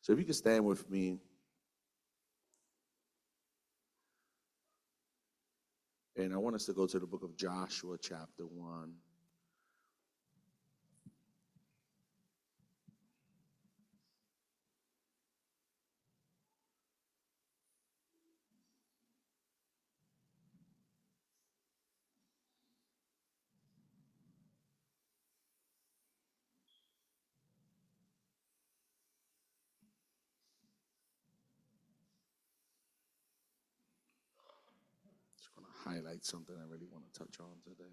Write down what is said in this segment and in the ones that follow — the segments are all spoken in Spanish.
So if you could stand with me. And I want us to go to the book of Joshua, chapter 1. Just going to highlight something I really want to touch on today.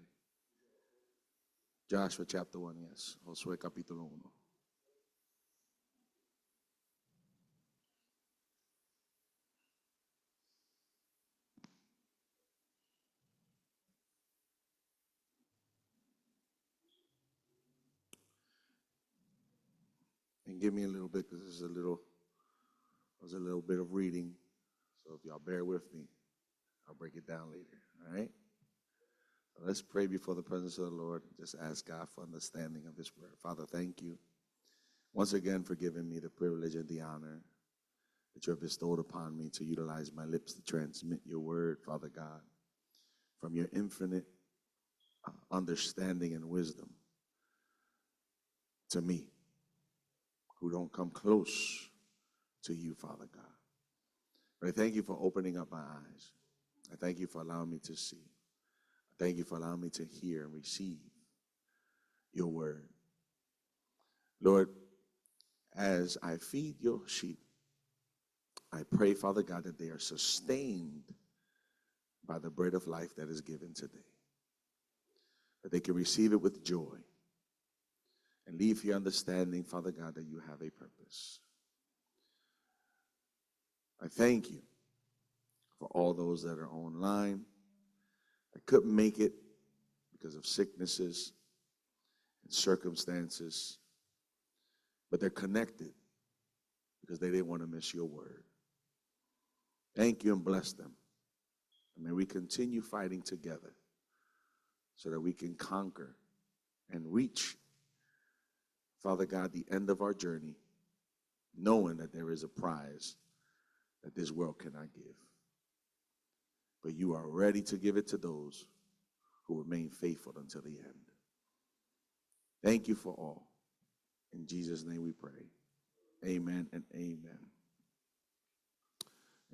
Joshua chapter 1, yes. Josué capítulo 1. And give me a little bit because there's a little bit of reading. So if y'all bear with me, I'll break it down later. All right? So let's pray before the presence of the Lord. Just ask God for understanding of His word. Father, thank you once again for giving me the privilege and the honor that you have bestowed upon me to utilize my lips to transmit your word, Father God, from your infinite understanding and wisdom to me, who don't come close to you, Father God. But I thank you for opening up my eyes. I thank you for allowing me to see. I thank you for allowing me to hear and receive your word. Lord, as I feed your sheep, I pray, Father God, that they are sustained by the bread of life that is given today, that they can receive it with joy and leave here understanding, Father God, that you have a purpose. I thank you for all those that are online that couldn't make it because of sicknesses and circumstances, but they're connected because they didn't want to miss your word. Thank you and bless them. And may we continue fighting together so that we can conquer and reach, Father God, the end of our journey, knowing that there is a prize that this world cannot give. But you are ready to give it to those who remain faithful until the end. Thank you for all. In Jesus' name we pray. Amen and amen.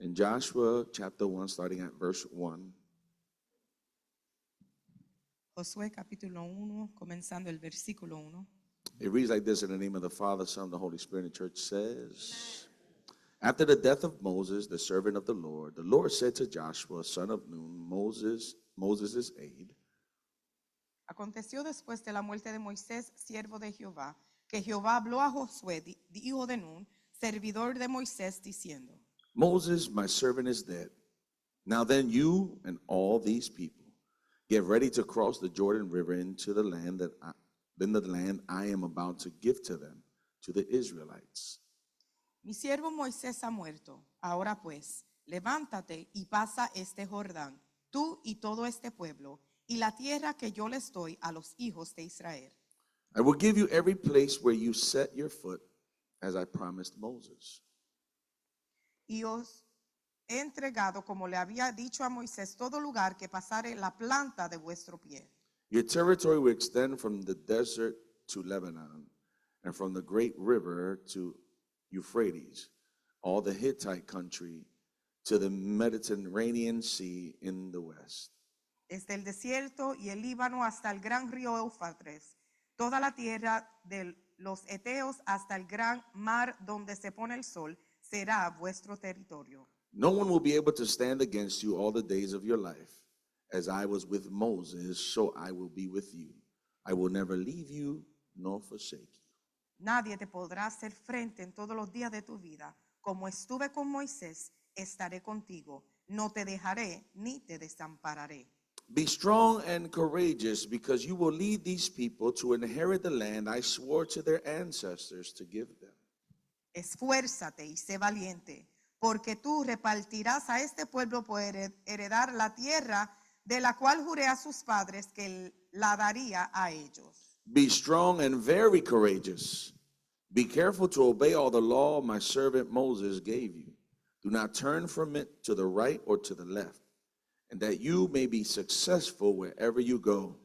In Joshua chapter 1, starting at verse 1. Josué capítulo 1, comenzando el versículo 1. It reads like this in the name of the Father, Son, and the Holy Spirit. The church says, after the death of Moses, the servant of the Lord said to Joshua, son of Nun, Moses' aide, Aconteció después de la muerte de Moisés, siervo de Jehová, que Jehová habló a Josué, hijo de Nun, servidor de Moisés, diciendo, Moses, my servant, is dead. Now then, you and all these people get ready to cross the Jordan River into the land I am about to give to them, to the Israelites. mi siervo Moisés ha muerto. Ahora pues, levántate y pasa este Jordán, tú y todo este pueblo, y la tierra que yo les doy a los hijos de Israel. I will give you every place where you set your foot, as I promised Moses. Y os he entregado, como le había dicho a Moisés, todo lugar que pasare la planta de vuestro pie. Your territory will extend from the desert to Lebanon, and from the great river to Euphrates, all the Hittite country, to the Mediterranean Sea in the west. Desde el desierto y el Líbano hasta el gran río Éufrates, toda la tierra de los Eteos hasta el gran mar donde se pone el sol, será vuestro territorio. No one will be able to stand against you all the days of your life. As I was with Moses, so I will be with you. I will never leave you nor forsake you. Nadie te podrá hacer frente en todos los días de tu vida. Como estuve con Moisés, estaré contigo. No te dejaré ni te desampararé. Be strong and courageous, because you will lead these people to inherit the land I swore to their ancestors to give them. Esfuérzate y sé valiente, porque tú repartirás a este pueblo por heredar la tierra de la cual juré a sus padres que la daría a ellos. Be strong and very courageous, Be careful to obey all the law my servant Moses gave you. Do not turn from it to the right or to the left, and that you may be successful wherever you go.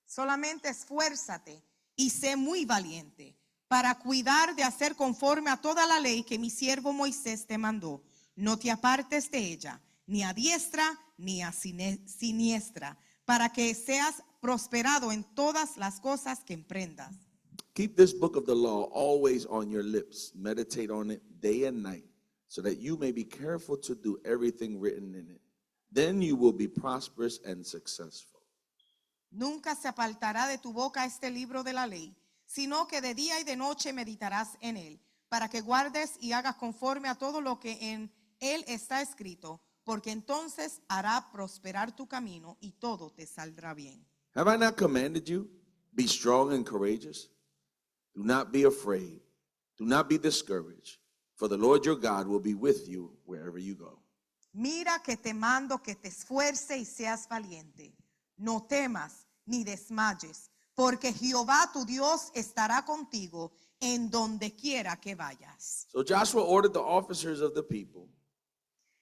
Solamente esfuérzate y sé muy valiente para cuidar de hacer conforme a toda la ley que mi siervo Moisés te mandó. No te apartes de ella, ni a diestra ni a siniestra, para que seas prosperado en todas las cosas que emprendas. Keep this book of the law always on your lips. Meditate on it day and night, so that you may be careful to do everything written in it. Then you will be prosperous and successful. Nunca se apartará de tu boca este libro de la ley, sino que de día y de noche meditarás en él, para que guardes y hagas conforme a todo lo que en él está escrito, porque entonces hará prosperar tu camino y todo te saldrá bien. Have I not commanded you? Be strong and courageous. Do not be afraid. Do not be discouraged, for the Lord your God will be with you wherever you go. Mira que te mando que te esfuerce y seas valiente. No temas ni desmayes, porque Jehová tu Dios estará contigo en donde quiera que vayas. So Joshua ordered the officers of the people,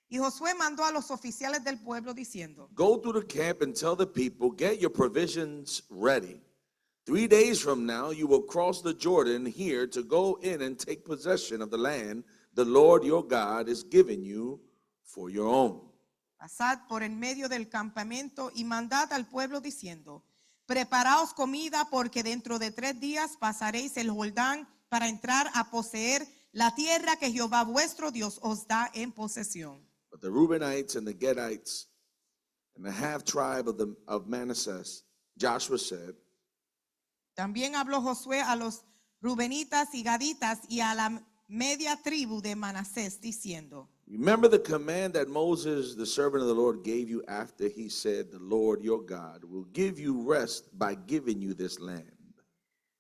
Y Josué mandó a los oficiales del pueblo diciendo: go through the camp and tell the people, get your provisions ready. 3 days from now, you will cross the Jordan here to go in and take possession of the land the Lord your God is giving you for your own. Pasad por en medio del campamento y mandad al pueblo diciendo: preparaos comida, porque dentro de 3 días pasaréis el Jordán para entrar a poseer la tierra que Jehová vuestro Dios os da en posesión. But the Reubenites and the Gadites and the half tribe of Manasseh, Joshua said, También habló Josué a los Rubenitas y Gaditas y a la media tribu de Manasés diciendo: remember the command that Moses, the servant of the Lord, gave you after he said, the Lord your God will give you rest by giving you this land.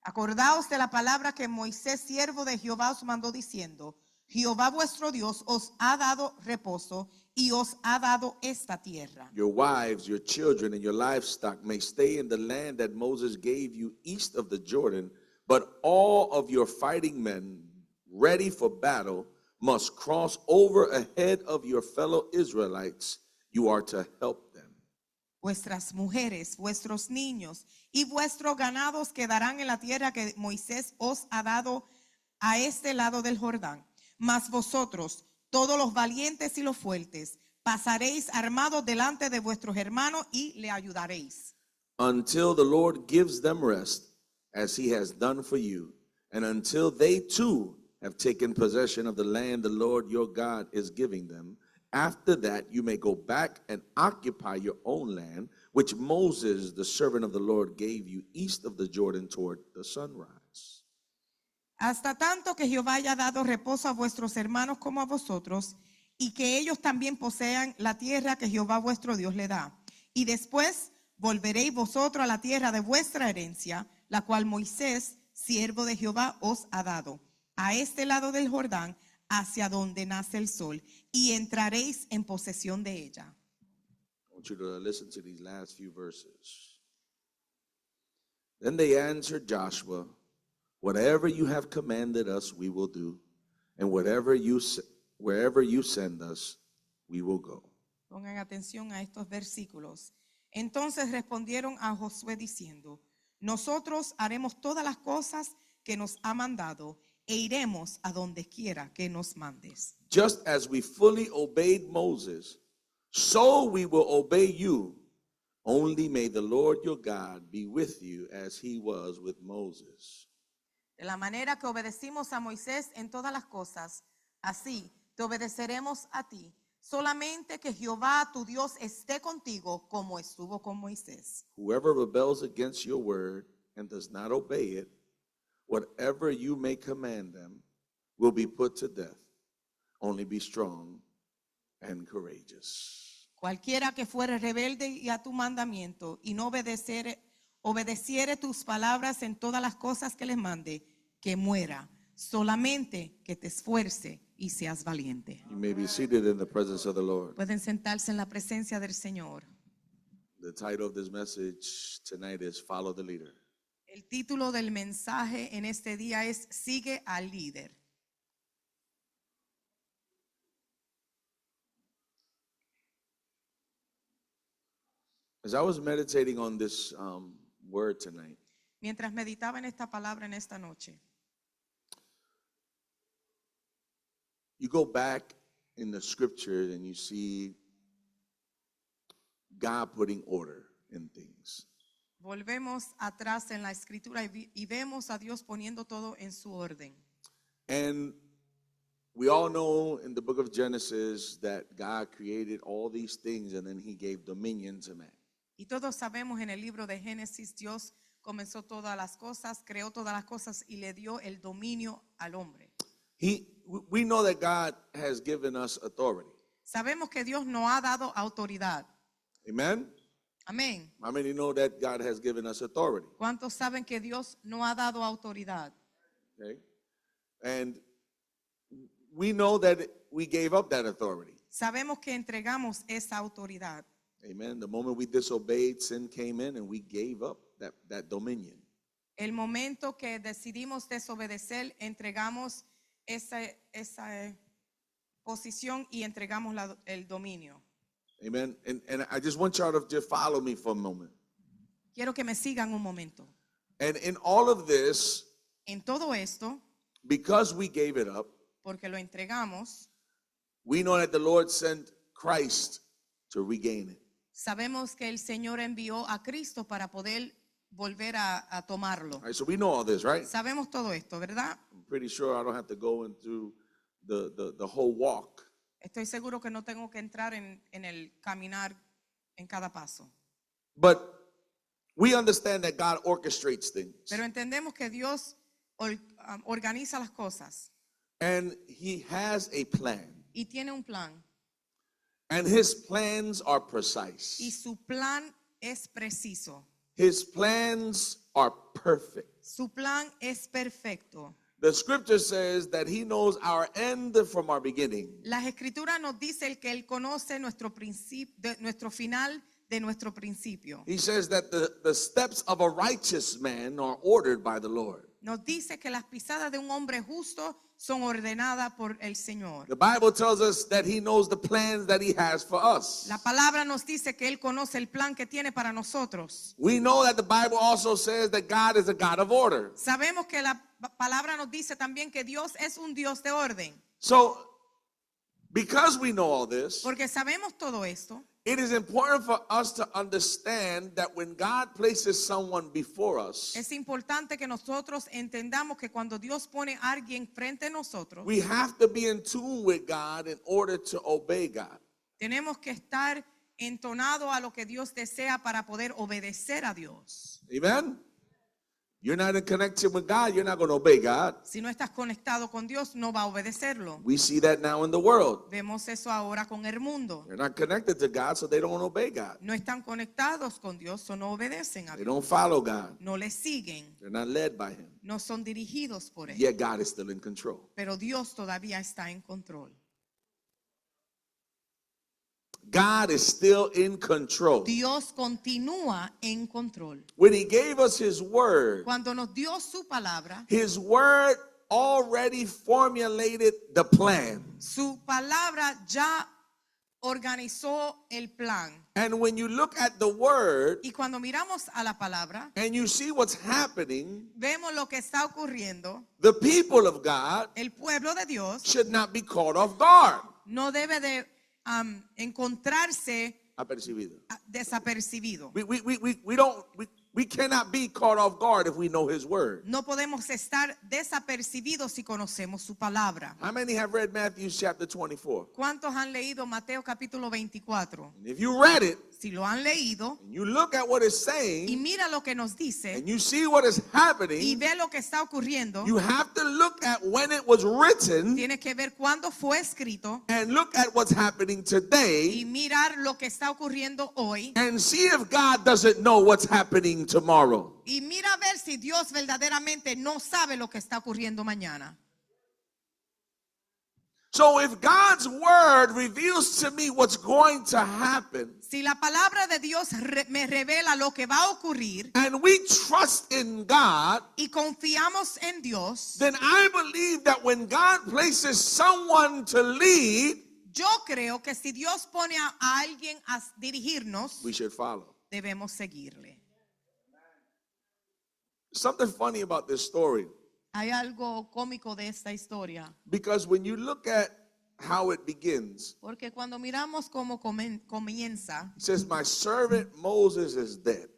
acordaos de la palabra que Moisés, siervo de Jehová, os mandó diciendo: Jehová vuestro Dios os ha dado reposo y os ha dado esta tierra. Your wives, your children, and your livestock may stay in the land that Moses gave you east of the Jordan, but all of your fighting men ready for battle must cross over ahead of your fellow Israelites. You are to help them. Vuestras mujeres, vuestros niños y vuestros ganados quedarán en la tierra que Moisés os ha dado a este lado del Jordán. Mas vosotros, todos los valientes y los fuertes, pasaréis armados delante de vuestros hermanos y le ayudaréis. Until the Lord gives them rest, as he has done for you, and until they too have taken possession of the land the Lord your God is giving them. After that, you may go back and occupy your own land, which Moses, the servant of the Lord, gave you east of the Jordan toward the sunrise. Hasta tanto que Jehová haya dado reposo a vuestros hermanos como a vosotros, y que ellos también posean la tierra que Jehová vuestro Dios le da. Y después volveréis vosotros a la tierra de vuestra herencia, la cual Moisés, siervo de Jehová, os ha dado, a este lado del Jordán, hacia donde nace el sol, y entraréis en posesión de ella. I want you to listen to these last few verses. Then they answered Joshua, whatever you have commanded us, we will do, and wherever you send us, we will go. Pongan atención a estos versículos. Entonces respondieron a Josué diciendo: nosotros haremos todas las cosas que nos ha mandado e iremos a donde quiera que nos mandes. Just as we fully obeyed Moses, so we will obey you. Only may the Lord your God be with you as he was with Moses. De la manera que obedecimos a Moisés en todas las cosas, así te obedeceremos a ti. Solamente que Jehová tu Dios esté contigo como estuvo con Moisés. Whoever rebels against your word and does not obey it, whatever you may command them, will be put to death. Only be strong and courageous. Cualquiera que fuere rebelde y a tu mandamiento y no obedeciere tus palabras en todas las cosas que les mande, que muera. Solamente que te esfuerce y seas valiente. You may be seated in the presence of the Lord. Pueden sentarse en la presencia del Señor. The title of this message tonight is Follow the Leader. El título del mensaje en este día es Sigue al líder. As I was meditating on this word tonight, Mientras meditaba en esta palabra en esta noche, you go back in the scripture and you see God putting order in things. volvemos atrás en la escritura y vemos a Dios poniendo todo en su orden. And we all know in the book of Genesis that God created all these things and then he gave dominion to man. Y todos sabemos en el libro de Génesis, Dios comenzó todas las cosas, creó todas las cosas y le dio el dominio al hombre. We know that God has given us authority. Sabemos que Dios nos ha dado autoridad. Amen? Amén. How many know that God has given us authority? ¿Cuántos saben que Dios nos ha dado autoridad? Okay? And we know that we gave up that authority. Sabemos que entregamos esa autoridad. Amen. The moment we disobeyed, sin came in and we gave up that dominion. El momento que decidimos desobedecer, entregamos esa posición y entregamos el dominio. Amen. And I just want y'all to just follow me for a moment. Quiero que me sigan un momento. And in all of this, En todo esto, because we gave it up, porque lo entregamos, we know that the Lord sent Christ to regain it. sabemos que el Señor envió a Cristo para poder volver a tomarlo. All right, so we know all this, right? Sabemos todo esto, ¿verdad? I'm pretty sure I don't have to go into the whole walk. Estoy seguro que no tengo que entrar en el caminar en cada paso. But we understand that God orchestrates things. Pero entendemos que Dios organiza las cosas And he has a plan. y tiene un plan. And his plans are Y precise. su plan es preciso. His plans are perfect. Su plan es perfecto. The scripture says that he knows our end from our beginning. Las escrituras nos dicen que Él conoce nuestro final de nuestro principio. He says that the steps of a righteous man are ordered by the Lord. Nos dice que las pisadas de un hombre justo son ordenadas por el Señor. The Bible tells us that he knows the plans that he has for us. La palabra nos dice que Él conoce el plan que tiene para nosotros. We know that the Bible also says that God is a God of order. Sabemos que la palabra nos dice también que Dios es un Dios de orden. So, because we know all this, Porque sabemos todo esto, it is important for us to understand that when God places someone before us, es importante que nosotros entendamos que cuando Dios pone a alguien frente a nosotros, we have to be in tune with God in order to obey God. tenemos que estar entonados a lo que Dios desea para poder obedecer a Dios. Amen? You're not in connection with God, you're not going to obey God. Si no estás conectado con Dios, no va a obedecerlo. We see that now in the world. Vemos eso ahora con el mundo. They're not connected to God, so they don't obey God. No están conectados con Dios o no obedecen a They Dios. don't follow God. No le siguen, They're not led by him. no son dirigidos por Él. Yet God is still in control. Pero Dios todavía está en control. God is still in control. Dios continúa en control. When he gave us his word Cuando nos dio su palabra, already formulated the plan. su palabra ya organizó el plan. And when you look at the word Y cuando miramos a la palabra, and you see what's happening, vemos lo que está ocurriendo. the people of God El pueblo de Dios should not be caught off guard. no debe de encontrarse Apercibido. desapercibido. We cannot be caught off guard if we know his word. No podemos estar desapercibidos si conocemos su palabra. How many have read Matthew chapter 24? ¿Cuántos han leído Mateo capítulo 24? And if you read it Si lo han leído and you look at what it's y saying mira lo que nos dice and you see what is y happening, ve lo que está ocurriendo, you have to look at when it was written tienes que ver cuándo fue escrito and look at what's happening today y mirar lo que está ocurriendo hoy and see if God doesn't know what's happening tomorrow. y mira a ver si Dios verdaderamente no sabe lo que está ocurriendo mañana. So if God's word reveals to me what's going to happen, Si la palabra de Dios me revela lo que va a ocurrir and we trust in God, y confiamos en Dios, then I believe that when God places someone to lead, yo creo que si Dios pone a alguien a dirigirnos, we should follow. debemos seguirle. Something funny about this story, Hay algo cómico de esta historia, because when you look at how it begins, porque cuando miramos cómo comienza, it says, my servant Moses is dead.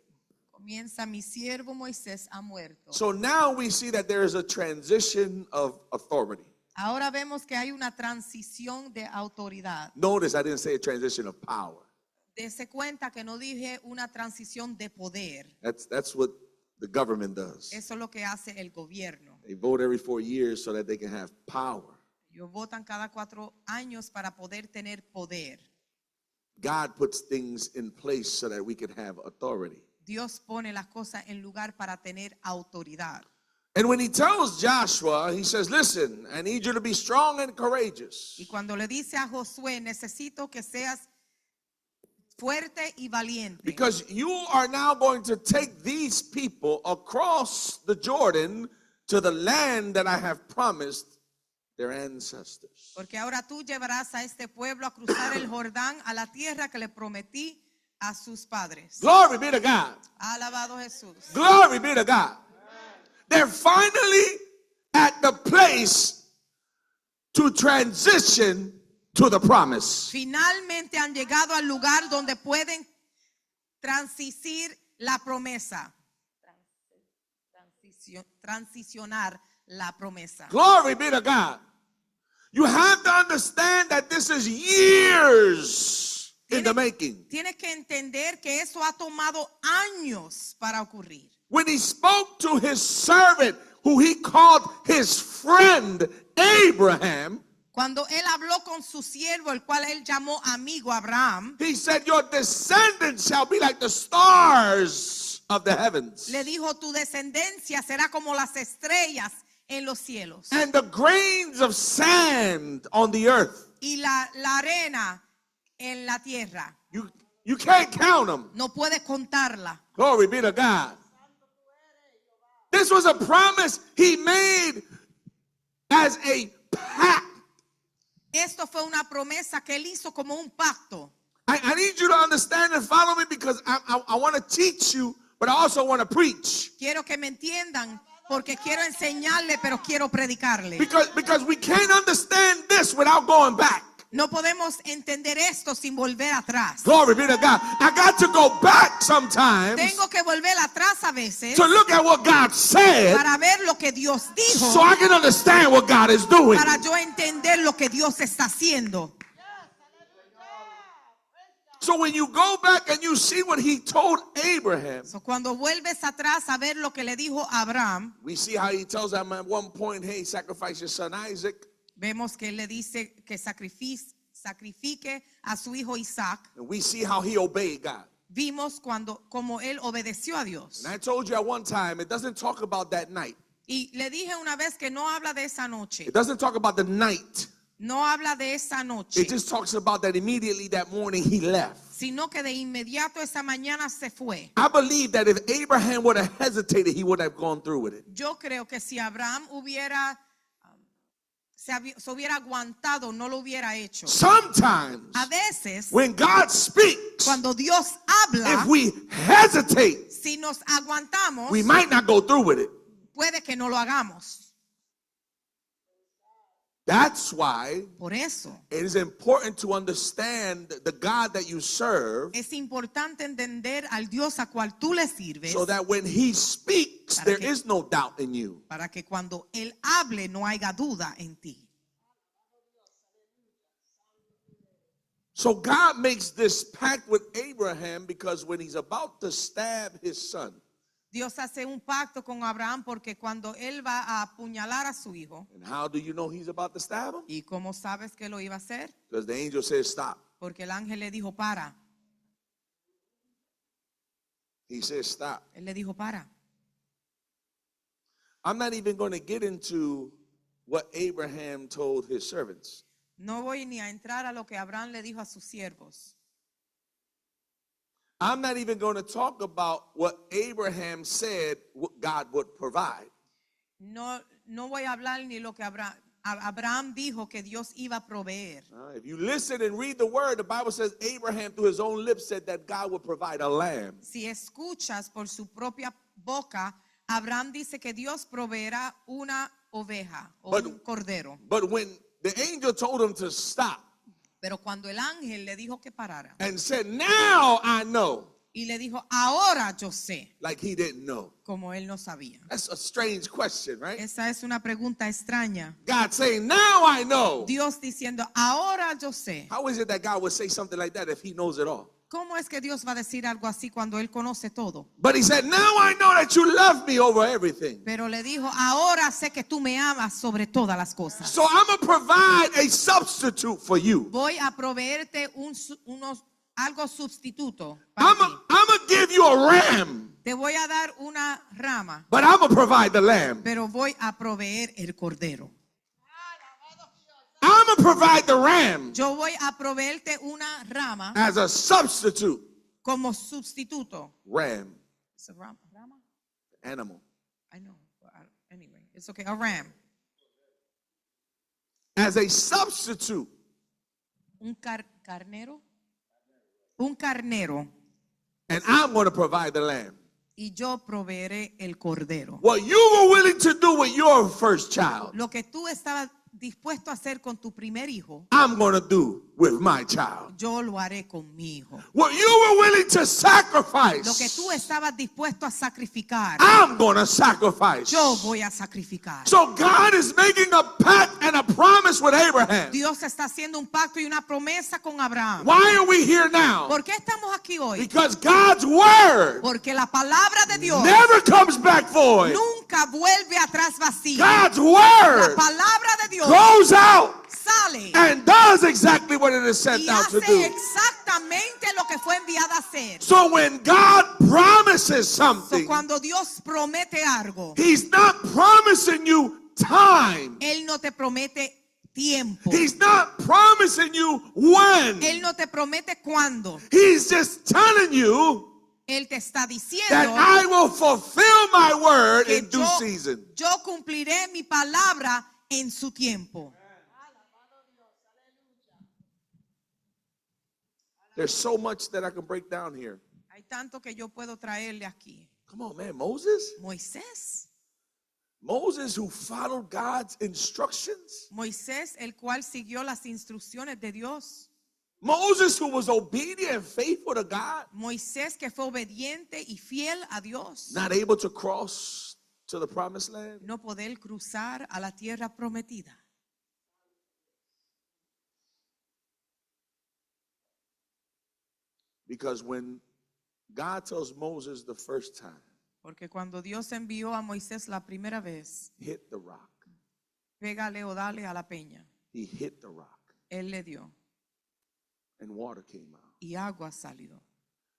mi siervo Moisés ha muerto. So now we see that there is a transition of authority. Ahora vemos que hay una transición de autoridad. Notice I didn't say a transition of power. Dese cuenta que no dije una transición de poder. That's what the government does. Eso es lo que hace el gobierno. They vote every 4 years so that they can have power. Ellos votan cada 4 años para poder tener poder. God puts things in place so that we can have authority. Dios pone las cosas en lugar para tener autoridad. And when he tells Joshua, he says, listen, I need you to be strong and courageous. Y cuando le dice a Josué, necesito que seas fuerte y valiente. Because you are now going to take these people across the Jordan to the land that I have promised their ancestors. Porque ahora tú llevarás a este pueblo a cruzar el Jordán a la tierra que le prometí a sus padres. Glory be to God. Alabado Jesús. Glory be to God. They're finally at the place to transition to the promise. Finalmente han llegado al lugar donde pueden transicionar la promesa. Transicionar la promesa. Glory be to God. You have to understand that this is years in the making. Tienes que entender que eso ha tomado años para ocurrir. When he spoke to his servant, who he called his friend Abraham, Cuando él habló con su siervo, el cual él llamó amigo Abraham, he said, your descendants shall be like the stars of the heavens, le dijo, tu descendencia será como las estrellas en los cielos and the grains of sand on the earth. y la arena en la tierra. You can't count them. No puedes contarla. Glory be to God. This was a promise he made as a pact. Esto fue una promesa que él hizo como un pacto. I need you to understand and follow me, because I want to teach you, but I also want to preach. Quiero que me entiendan porque quiero enseñarle, pero quiero predicarle. Because we can't understand this without going back. No podemos entender esto sin volver atrás. Glory be to God. I got to go back sometimes Tengo que volver atrás a veces to look at what God said para ver lo que Dios dijo, so I can understand what God is doing. para yo entender lo que Dios está haciendo. So when you go back and you see what he told Abraham, So, cuando vuelves atrás a ver lo que le dijo a Abraham, we see how he tells him at one point, hey, sacrifice your son Isaac. vemos que él le dice que sacrifique a su hijo Isaac. And we see how he obeyed God. Vimos como él obedeció a Dios. And I told you at one time, it doesn't talk about that night. Y le dije una vez que no habla de esa noche. It doesn't talk about the night. No habla de esa noche. It just talks about that immediately that morning he left. Sino que de inmediato esa mañana se fue. I believe that if Abraham would have hesitated, he would have gone through with it. Yo creo que si Abraham se hubiera aguantado, no lo hubiera hecho. Sometimes A veces, when God speaks, cuando Dios habla, if we hesitate, si nos aguantamos, we might not go through with it. puede que no lo hagamos. That's why Por eso it is important to understand the God that you serve, es importante entender al Dios a cual tú le sirves, so that when he speaks, there is no doubt in you. para que cuando él hable no haya duda en ti. So God makes this pact with Abraham because when he's about to stab his son, Dios hace un pacto con Abraham porque cuando él va a apuñalar a su hijo, and how do you know he's about to stab him? ¿y cómo sabes que lo iba a hacer? Because the angel says stop. Porque el ángel le dijo para. He says stop. Él le dijo para. I'm not even going to get into what Abraham told his servants. No voy ni a entrar a lo que Abraham le dijo a sus siervos. I'm not even going to talk about what Abraham said God would provide. No voy a hablar ni lo que Abraham dijo que Dios iba a proveer. If you listen and read the word, the Bible says Abraham through his own lips said that God would provide a lamb. Si escuchas por su propia boca, Abraham dice que Dios proveerá una oveja o un cordero. But when the angel told him to stop Pero cuando el ángel le dijo que parara and said, now I know, y le dijo, ahora yo sé, like he didn't know. como él no sabía. That's a strange question, right? Esa es una pregunta extraña. God saying, now I know. Dios diciendo, ahora yo sé. How is it that God would say something like that if he knows it all? ¿Cómo es que Dios va a decir algo así cuando él conoce todo? But he said, now I know that you love me over everything. Pero le dijo, ahora sé que tú me amas sobre todas las cosas. So I'm going to provide a substitute for you. Voy a proveerte algo sustituto para I'm ti. going to give you a ram, Te voy a dar una rama, but I'm going to provide the lamb. pero voy a proveer el cordero. I'm going to provide the ram Yo voy a proveerte una rama as a substitute. como sustituto. Ram, It's a rama? animal. I know. But anyway, it's okay. A ram. As a substitute. Un carnero. Un carnero. And I'm going to provide the lamb. Y yo proveeré el cordero. What you were willing to do with your first child, Lo que tú estabas dispuesto a hacer con tu primer hijo, I'm going to do with my child. yo lo haré con mi hijo. What you were willing to sacrifice, Lo que tú estabas dispuesto a sacrificar, I'm going to sacrifice. yo voy a sacrificar. So God is making a pact and a promise with Abraham. Dios está haciendo un pacto y una promesa con Abraham. Why are we here now? ¿Por qué estamos aquí hoy? Because God's word Porque la palabra de Dios never comes back void. nunca vuelve atrás vacía. God's La word palabra de Dios goes out sale and does exactly what it is sent y out to hace do. exactamente lo que fue enviada a hacer. So when God promises So, something, cuando Dios promete algo, He's not promising you time. Él no te promete tiempo. He's not promising you when. Él no te promete cuándo. He's just telling you Él te está that diciendo I will fulfill my word que in due season. yo cumpliré mi palabra en su tiempo. There's so much that I can break down here. Hay tanto que yo puedo traerle aquí. Come on, man. Moses? Moisés, Moses who followed God's instructions? Moisés, el cual siguió las instrucciones de Dios. Moses who was obedient and faithful to God? Moisés que fue obediente y fiel a Dios. Not able to cross to the promised land? No poder cruzar a la tierra prometida. Because when God tells Moses the first time, Porque cuando Dios envió a Moisés la primera vez, hit the rock, pégale o dale a la peña, he hit the rock Él le dio and water came out. y agua salió.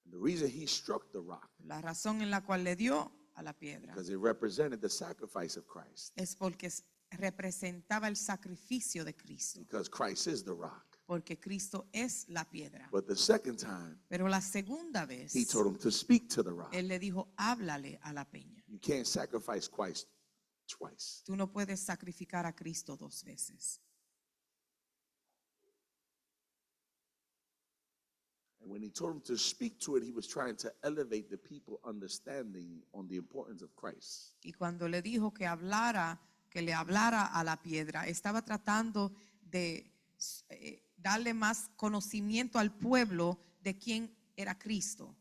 And the reason he struck the rock, La razón en la cual le dio a la piedra because it represented the sacrifice of Christ. es porque representaba el sacrificio de Cristo. Because Christ is the rock. Porque Cristo es la piedra. But the second time, Pero la segunda vez, he told him to speak to the rock. Él le dijo, háblale a la peña. You can't sacrifice Christ twice. Tú no puedes sacrificar a Cristo dos veces. And when he told him to speak to it, he was trying to elevate the people understanding on the importance of Christ. Y cuando le dijo que le hablara a la piedra, estaba tratando de darle más conocimiento al pueblo de quién era Cristo.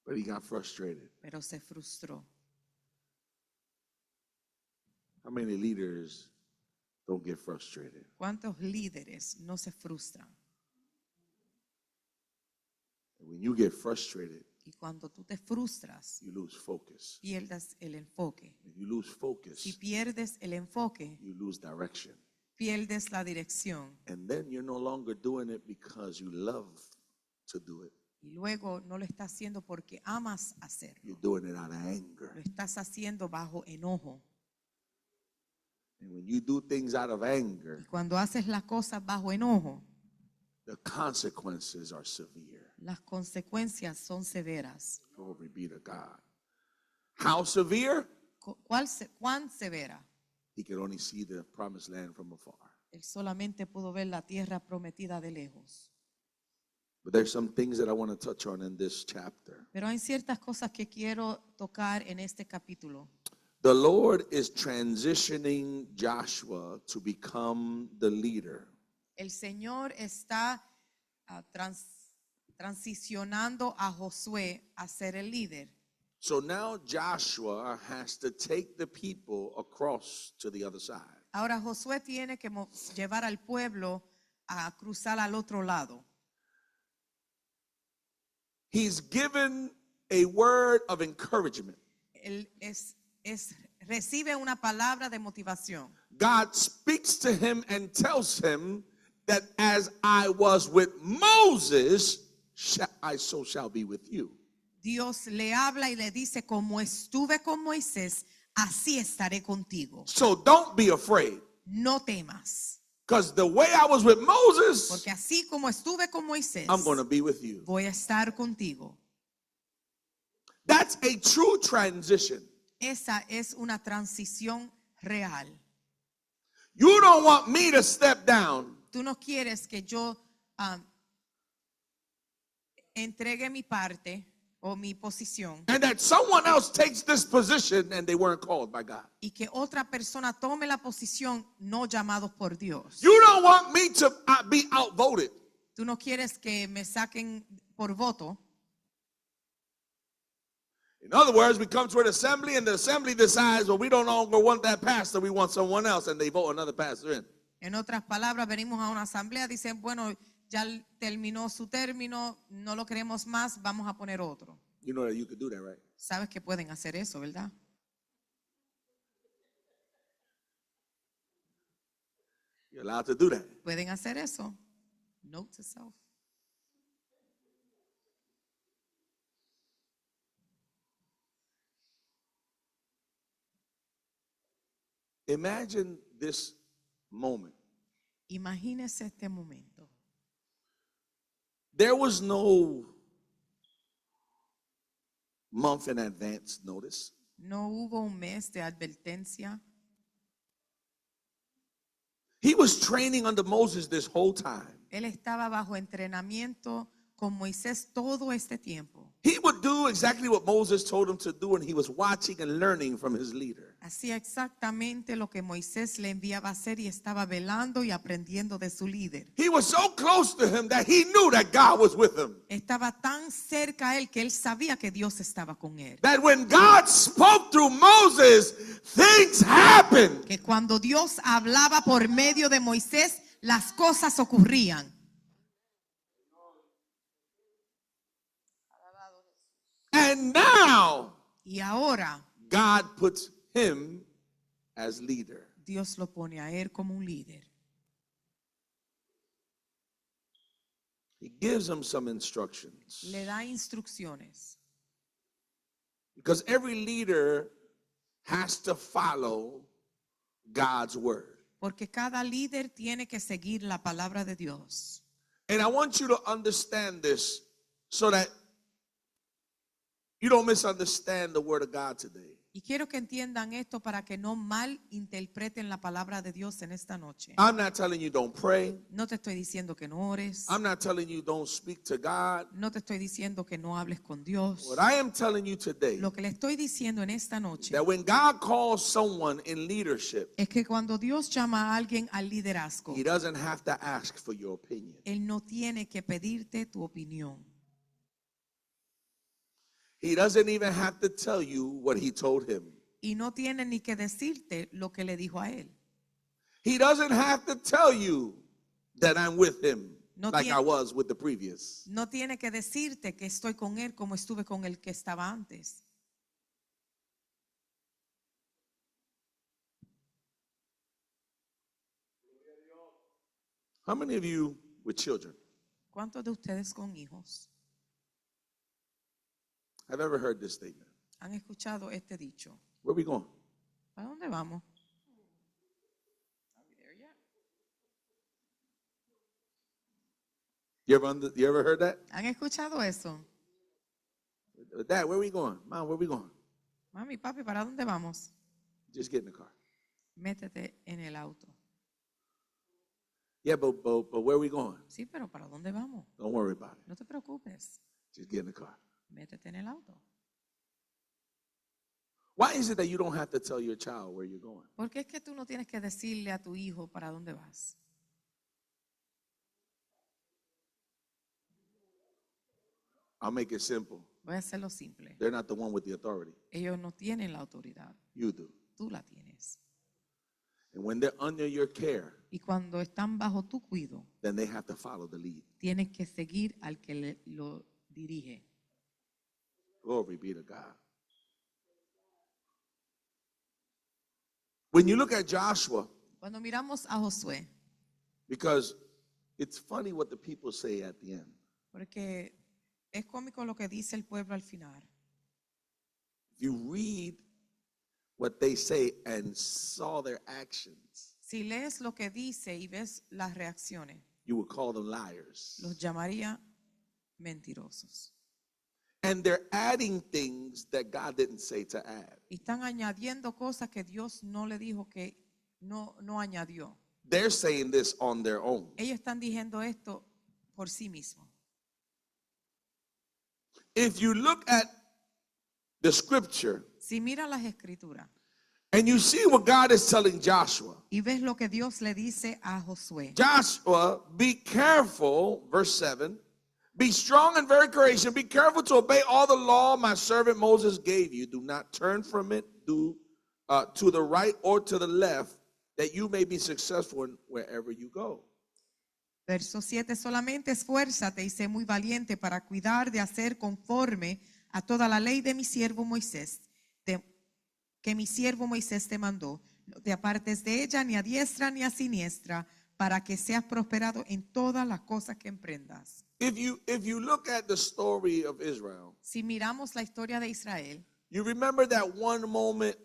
But he got frustrated. Pero se frustró. How many leaders don't get frustrated? ¿Cuántos líderes no se frustran? And when you get frustrated, Y cuando tú te frustras, you lose focus. pierdes el enfoque. If you lose focus, Si pierdes el enfoque, you lose direction. pierdes la dirección. And then you're no longer doing it because you love to do it. Y luego no lo estás haciendo porque amas hacerlo. You're doing it out of anger. Lo estás haciendo bajo enojo. And when you do things out of Y anger, cuando haces las cosas bajo enojo, the consequences are severe. las consecuencias son severas. Glory be to God. How severe? ¿Cuán severa? He could only see the promised land from afar. Él solamente pudo ver la tierra prometida de lejos. But there's some things that I want to touch on in this chapter. Pero hay ciertas cosas que quiero tocar en este capítulo. The Lord is transitioning Joshua to become the leader. El Señor está transicionando a Josué a ser el líder. So now Joshua has to take the people across to the other side. Ahora Josué tiene que llevar al pueblo a cruzar al otro lado. He's given a word of encouragement. Él recibe una palabra de motivación. God speaks to him and tells him that as I was with Moses, so shall be with you. Dios le habla y le dice, como estuve con Moisés, así estaré contigo. So don't be afraid. No temas, Because the way I was with Moses, porque así como estuve con Moisés, I'm going to be with you. voy a estar contigo. That's a true transition. Esa es una transición real. You don't want me to step down Tú no quieres que yo entregue mi parte o mi posición and that someone else takes this position and they weren't called by God. y que otra persona tome la posición no llamados por Dios. You don't want me to be outvoted. Tú no quieres que me saquen por voto. In other words, we come to an assembly and the assembly decides, well, we don't longer want that pastor, we want someone else, and they vote another pastor in. En otras palabras, venimos a una asamblea, dicen, bueno, ya terminó su término, no lo queremos más, vamos a poner otro. You know that you could do that, right? Sabes que pueden hacer eso, ¿verdad? You're allowed to do that. Pueden hacer eso. Note to self. Imagine this moment. Imagínese este momento. There was no month in advance notice. No hubo un mes de advertencia. He was training under Moses this whole time. Él estaba bajo entrenamiento con Moisés todo este tiempo. He would do exactly what Moses told him to do, and he was watching and learning from his leader. Hacía exactamente lo que Moisés le enviaba a hacer y estaba velando y aprendiendo de su líder. He was so close to him that he knew that God was with him. Estaba tan cerca a él que él sabía que Dios estaba con él. That when God spoke through Moses, things happened. Que cuando Dios hablaba por medio de Moisés, las cosas ocurrían. And now, Y ahora God puts him as leader. Dios lo pone a él como un líder. He gives him some instructions. Le da instrucciones. Because every leader has to follow God's word. Porque cada líder tiene que seguir la palabra de Dios. And I want you to understand this so that you don't misunderstand the word of God today. Y quiero que entiendan esto para que no mal interpreten la palabra de Dios en esta noche. I'm not telling you don't pray. No te estoy diciendo que no ores. I'm not telling you don't speak to God. No te estoy diciendo que no hables con Dios. What I am telling you today, Lo que le estoy diciendo en esta noche that when God calls someone in leadership, es que cuando Dios llama a alguien al liderazgo, He doesn't have to ask for your opinion. Él no tiene que pedirte tu opinión. He doesn't even have to tell you what He told him. Y no tiene ni que decirte lo que le dijo a él. He doesn't have to tell you that I'm with him No like tiene- I was with the previous. No tiene que decirte que estoy con él como estuve con el que estaba antes. How many of you with children ¿Cuántos de ustedes con hijos have ever heard this statement? han escuchado este dicho? Where are we going? ¿Para dónde vamos? You ever heard that? ¿Han escuchado eso? Dad, where we going? Mom, where we going? Mami, papi, ¿para dónde vamos? Just get in the car. Métete en el auto. Yeah, but where we going? Sí, pero ¿para dónde vamos? Don't worry about it. No te preocupes. Just get in the car. Métete en el auto. Why is it that you don't have to tell your child where you're going? Porque es que tú no tienes que decirle a tu hijo para dónde vas. I'll make it simple. Voy a hacerlo simple. They're not the one with the authority. Ellos no tienen la autoridad. You do. Tú la tienes. And when they're under your care, Y cuando están bajo tu cuidado, then they have to follow the lead. tienes que seguir al que lo dirige. Glory be to God. When you look at Joshua, Cuando miramos a Josué, because it's funny what the people say at the end. porque es cómico lo que dice el pueblo al final. If you read what they say and saw their actions, Si lees lo que dice y ves las reacciones, you would call them liars. los llamaría mentirosos. And they're adding things that God didn't say to add. Y están añadiendo cosas que Dios no le dijo que no añadió. They're saying this on their own. Ellos están diciendo esto por sí mismos. If you look at the scripture Si miras las escrituras and you see what God is telling Joshua, y ves lo que Dios le dice a Josué. Joshua, be careful, verse 7, be strong and very courageous, be careful to obey all the law my servant Moses gave you. Do not turn from it to the right or to the left, that you may be successful wherever you go. Verso 7, solamente esfuérzate y sé muy valiente para cuidar de hacer conforme a toda la ley de mi siervo Moisés, que mi siervo Moisés te mandó. No te apartes de ella ni a diestra ni a siniestra, para que seas prosperado en todas las cosas que emprendas. If you look at the story of Israel, Si miramos la historia de Israel, you remember that one moment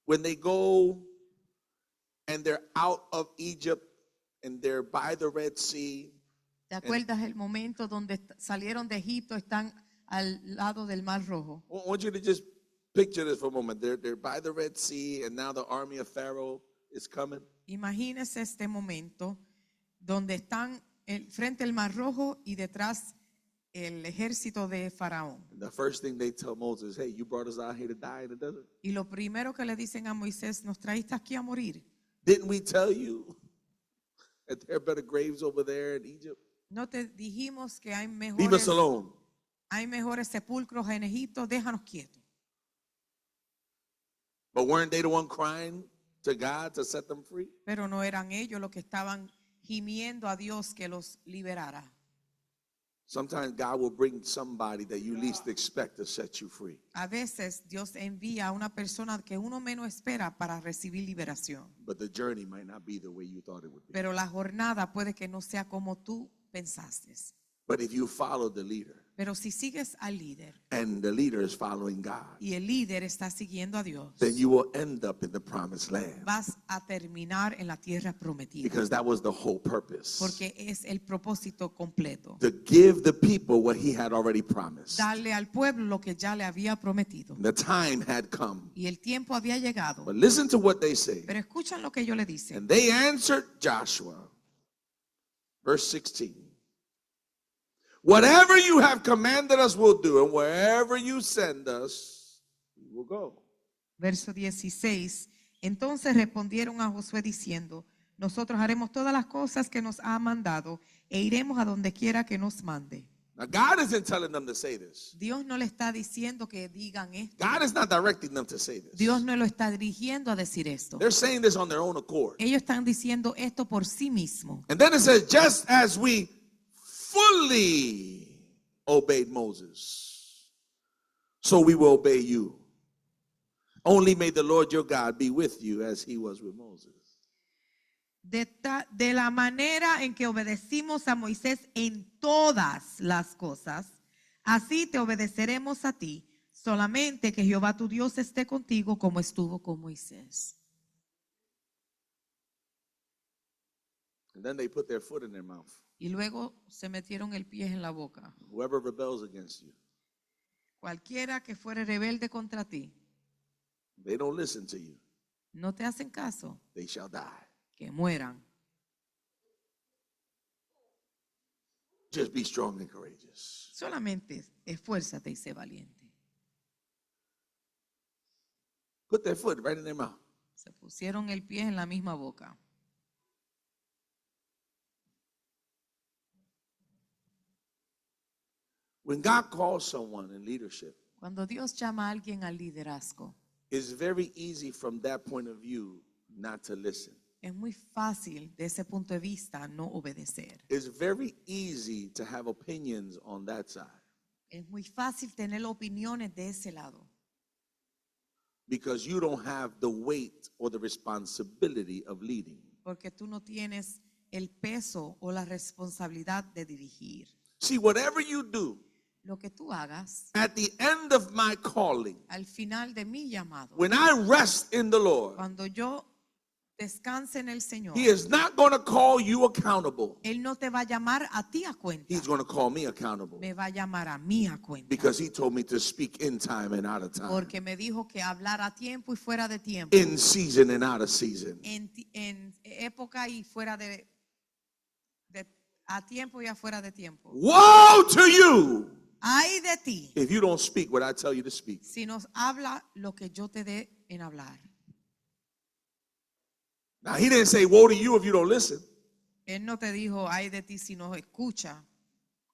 when they go and they're out of Egypt and they're by the Red Sea. ¿te acuerdas el momento donde salieron de Egipto, están al lado del Mar Rojo? I want you to just picture this for a moment. They're by the Red Sea and now the army of Pharaoh is coming. Imagínese este momento donde están frente al Mar Rojo y detrás el ejército de Faraón. And the first thing they tell Moses, hey, you brought us out here to die in the desert. Y lo primero que le dicen a Moisés, nos traíste aquí a morir. Didn't we tell you that there are better graves over there in Egypt? No te dijimos que Leave us alone. hay mejores sepulcros en Egipto, déjanos quietos. But weren't they the one crying to God to set them free? Pero no eran ellos los que estaban gimiendo a Dios que los liberara. Sometimes God will bring somebody that you least expect to set you free. A veces Dios envía a una persona que uno menos espera para recibir liberación. But the journey might not be the way you thought it would be. Pero la jornada puede que no sea como tú pensaste. But if you follow the leader Pero si sigues al líder and the leader is following God, y el líder está siguiendo a Dios, then you will end up in the promised land. vas a terminar en la tierra prometida. Because that was the whole purpose. Porque es el propósito completo. To give the people what he had already promised. Darle al pueblo lo que ya le había prometido. The time had come. Y el tiempo había llegado. But listen to what they say. Pero escuchan lo que ellos le dicen. And they answered Joshua. Verse 16. Whatever you have commanded us we'll do, and wherever you send us, we will go. Verso 16. Entonces respondieron a Josué diciendo, nosotros haremos todas las cosas que nos ha mandado e iremos a donde quiera que nos mande. Now God isn't telling them to say this. Dios no le está diciendo que digan esto. God is not directing them to say this. Dios no lo está dirigiendo a decir esto. They're saying this on their own accord. Ellos están diciendo esto por sí mismos. And then it says, just as we fully obeyed Moses, so we will obey you. Only may the Lord your God be with you as he was with Moses. De la manera en que obedecimos a Moisés en todas las cosas, así te obedeceremos a ti, solamente que Jehová tu Dios esté contigo como estuvo con Moisés. And then they put their foot in their mouth. Y luego se metieron el pie en la boca. Whoever rebels against you, Cualquiera que fuere rebelde contra ti, they don't listen to you, no te hacen caso, they shall die. que mueran. Just be strong and courageous. Solamente esfuérzate y sé valiente. Put their foot right in their mouth. Se pusieron el pie en la misma boca. When God calls someone in leadership, Cuando Dios llama a alguien al liderazgo, it's very easy from that point of view not to listen. es muy fácil de ese punto de vista no obedecer. It's very easy to have opinions on that side Es muy fácil tener opiniones de ese lado, because you don't have the weight or the responsibility of leading. porque tú no tienes el peso o la responsabilidad de dirigir. See, whatever you do, Lo que tú hagas at the end of my calling, al final de mi llamado, when I rest in the Lord, cuando yo descanse en el Señor, He is not going to call you accountable. Él no te va a llamar a ti a cuenta, He's going to call me accountable me va a llamar a mí a cuenta. because He told me to speak in time and out of time, Porque me dijo que hablar a tiempo y fuera de tiempo, in season and out of season. en época y fuera a tiempo y afuera de tiempo. Woe to you Ay de ti if you don't speak what I tell you to speak. si nos habla lo que yo te dé en hablar. Now, He didn't say woe to you if you don't listen. Él no te dijo ay de ti si no escucha.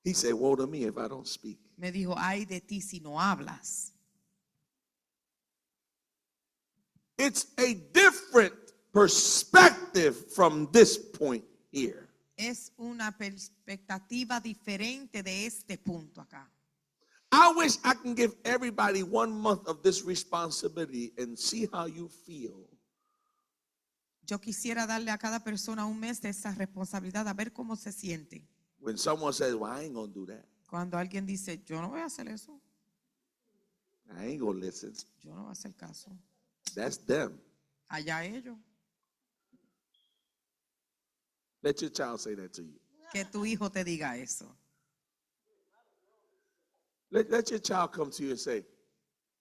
He said woe to me if I don't speak. Me dijo ay de ti si no hablas. It's a different perspective from this point here. Es una perspectiva diferente de este punto acá. I wish I can give everybody 1 month of this responsibility and see how you feel. Yo quisiera darle a cada persona un mes de esa responsabilidad, a ver cómo se siente. When someone says, well, I ain't going to do that. Cuando alguien dice, yo no voy a hacer eso, I ain't going to listen. yo no voy a hacer caso. That's them. Allá ellos. Let your child say that to you. Que tu hijo te diga eso. Let your child come to you and say,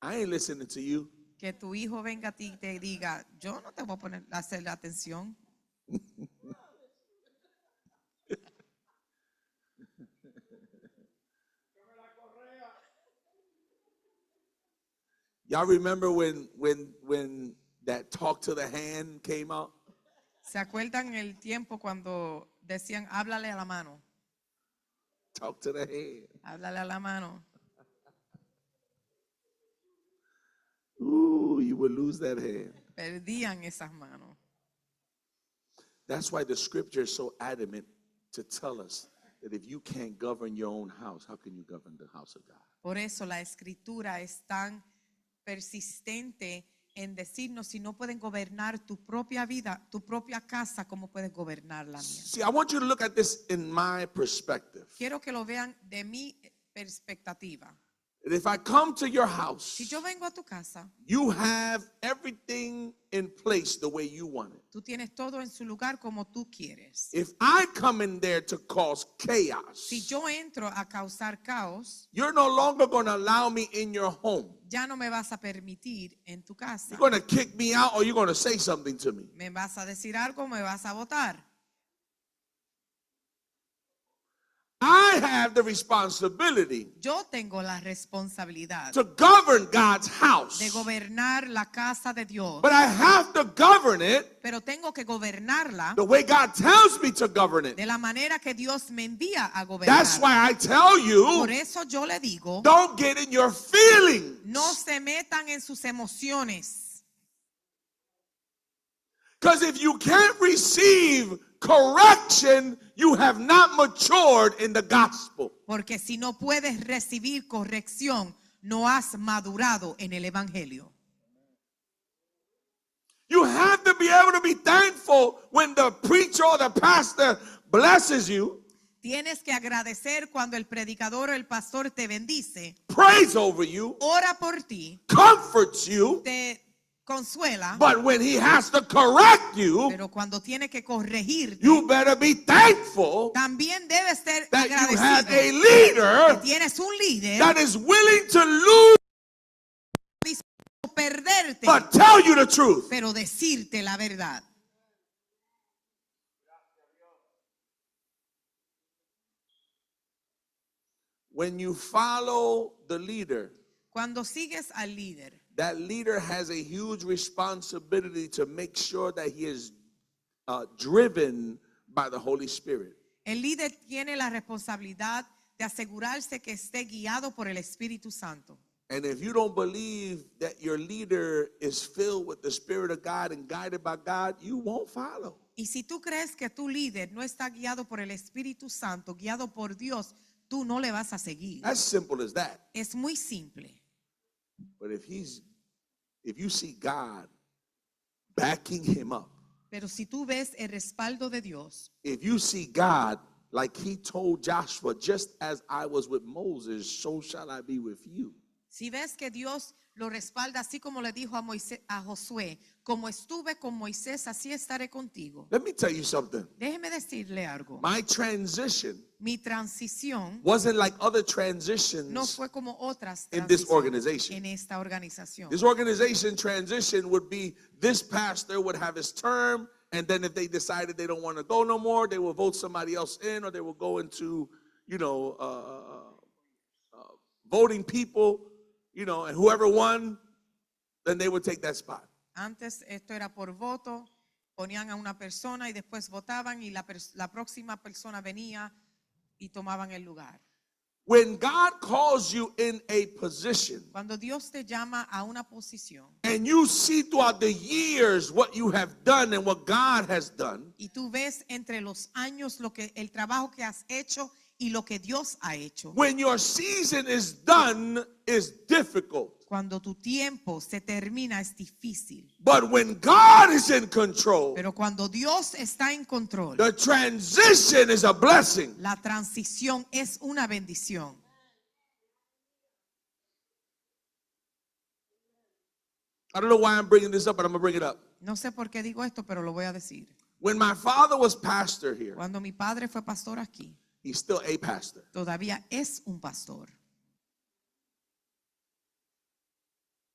I ain't listening to you. Que tu hijo venga a ti y te diga, yo no te voy a poner a hacerle atención. Y'all remember when that talk to the hand came out? ¿Se acuerdan el tiempo cuando decían, háblale a la mano? Talk to the hand. Háblale a la mano. Ooh, you would lose that hand. Perdían esas manos. That's why the scripture is so adamant to tell us that if you can't govern your own house, how can you govern the house of God? Por eso la escritura es tan persistente en decirnos, si no pueden gobernar tu propia vida, tu propia casa, ¿cómo puedes gobernar la mía? See, I want you to look at this in my perspective. Quiero que lo vean de mi perspectiva. That if I come to your house, Si yo vengo a tu casa, you have everything in place the way you want it. tú tienes todo en su lugar como tú quieres. If I come in there to cause chaos, Si yo entro a causar caos, you're no longer going to allow me in your home. ya no me vas a permitir en tu casa. You're going to kick me out or you're going to say something to me. Me vas a decir algo, me vas a votar. I have the responsibility Yo tengo la responsabilidad to govern God's house. de gobernar la casa de Dios, But I have to govern it pero tengo que gobernarla the way God tells me to govern it. de la manera que Dios me envía a That's gobernar. why I tell you, Por eso yo le digo, don't get in your feelings. no se metan en sus emociones. Because if you can't receive correction, you have not matured in the gospel. Porque si no puedes recibir corrección, no has madurado en el evangelio. You have to be able to be thankful when the preacher or the pastor blesses you, Tienes que agradecer cuando el predicador o el pastor te bendice, prays over you, ora por ti, comforts you, te consuela, But when he has to correct you, pero cuando tiene que corregirte, you better be thankful también debes ser that you have agradecido a que leader tienes un líder that is willing to lose dispuesto a perderte, but tell you the truth. pero decirte la verdad. When you follow the leader, Cuando sigues al líder, that leader has a huge responsibility to make sure that he is driven by the Holy Spirit. el líder tiene la responsabilidad de asegurarse que esté guiado por el Espíritu Santo. And if you don't believe that your leader is filled with the Spirit of God and guided by God, you won't follow. Y si tú crees que tu líder no está guiado por el Espíritu Santo, guiado por Dios, tú no le vas a seguir. As simple as that. Es muy simple. But if you see God backing him up, Pero si tú ves el respaldo de Dios, if you see God like he told Joshua, just as I was with Moses, so shall I be with you. si ves que Dios lo respalda así como le dijo a Josué, como estuve con Moisés, así estaré contigo. Let me tell you something. Déjeme decirle algo. My transition Mi transición wasn't like other no transitions fue como otras in this transiciones organization. en esta organización. This organization transition would be this pastor would have his term, and then if they decided they don't want to go no more, they will vote somebody else in, or they will go into, voting people, and whoever won, then they would take that spot. Antes esto era por voto, ponían a una persona y después votaban y la próxima persona venía y tomaban el lugar. When God calls you in a position Cuando Dios te llama a una posición and you see throughout the years what you have done and what God has done, y tú ves entre los años el trabajo que has hecho y lo que Dios ha hecho, when your season is done, it's difficult. cuando tu tiempo se termina es difícil, But when God is in control, pero cuando Dios está en control, the transition is a blessing. la transición es una bendición. I don't know why I'm bringing this up, but I'm going to bring it up. No sé por qué digo esto, pero lo voy a decir. When my father was pastor here, Cuando mi padre fue pastor aquí, he's still a pastor. todavía es un pastor.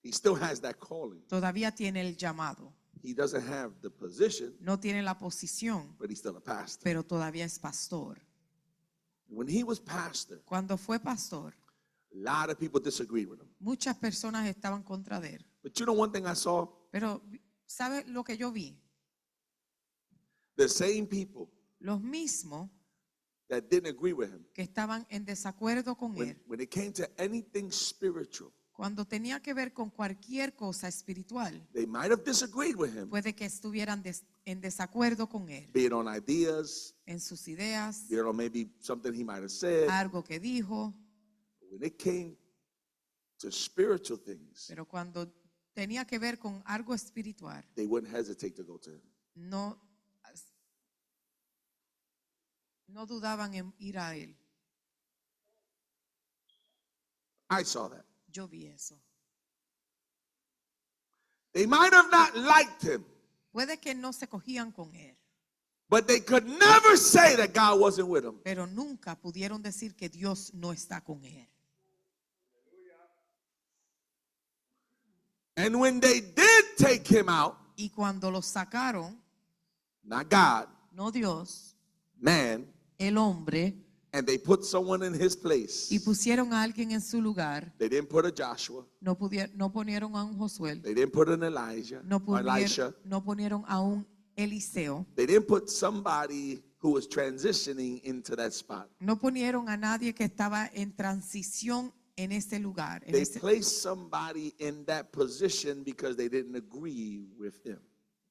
He still has that calling. Todavía tiene el llamado. He doesn't have the position, No tiene la posición, but he's still a pastor. pero todavía es pastor. When he was pastor, Cuando fue pastor, a lot of people disagreed with him. muchas personas estaban contra de él. But you know one thing I saw? Pero, ¿sabe lo que yo vi? The same people Los mismos that didn't agree with him, que estaban en desacuerdo con él, when it came to anything spiritual, cuando tenía que ver con cualquier cosa espiritual, they might have disagreed with him, puede que estuvieran en desacuerdo con él, be it on ideas, en sus ideas, be it on maybe something he might have said. algo que dijo, When it came to spiritual things, pero cuando tenía que ver con algo espiritual, they wouldn't hesitate to go to him. no dudaban en ir a él. I saw that. Yo vi eso. They might have not liked him, Puede que no se cogían con él, but they could never say that God wasn't with him. pero nunca pudieron decir que Dios no está con él. And when they did take him out, Y cuando lo sacaron, not God, no Dios, man, el hombre, and they put someone in his place, y pusieron a alguien en su lugar, they didn't put a Joshua, no ponieron a un Josué, they didn't put an Elijah, or Elisha, no ponieron a un Eliseo, they didn't put somebody who was transitioning into that spot. no ponieron a nadie que estaba en transición en ese lugar. They placed somebody in that position because they didn't agree with him.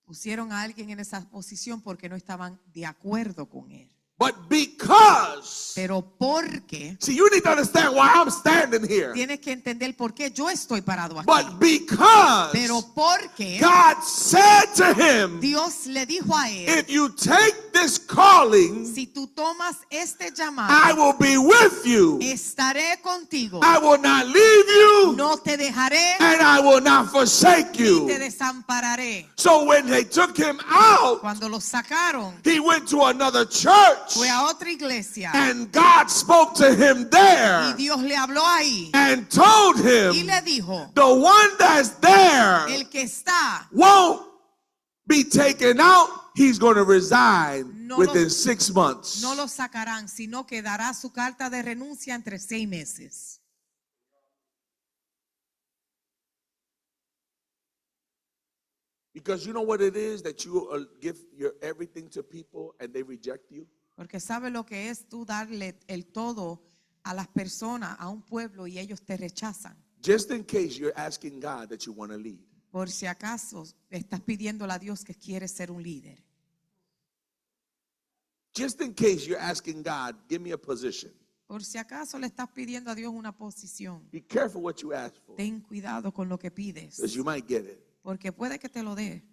Pusieron a alguien en esa posición porque no estaban de acuerdo con él. But because, Pero porque see, you need to understand why I'm standing here. tienes que entender por qué yo estoy parado aquí. But because Pero porque God said to him, Dios le dijo a él, if you take this calling, si tú tomas este I llamado, will be with you. estaré contigo, I will not leave you, no te dejaré and I will not forsake ni te you. desampararé. So when they took him out, Cuando lo sacaron, he went to another church, fue a otra iglesia and God spoke to him y there Dios le habló ahí and told y him, le dijo, the one that's there el que está won't be taken out. He's going to resign No within lo- 6 months. no lo sacarán, sino que dará su carta de renuncia entre 6 meses. Because you know what it is that you give your everything to people and they reject you? Porque sabe lo que es tú darle el todo a las personas, a un pueblo, y ellos te rechazan. Just in case you're asking God that you want to lead. Por si acaso estás pidiéndole a Dios que quieres ser un líder. Just in case you're asking God, give me a position. Por si acaso le estás pidiendo a Dios una posición. Be careful what you ask for, Ten cuidado con lo que pides, because you might get it. porque puede que te lo dé.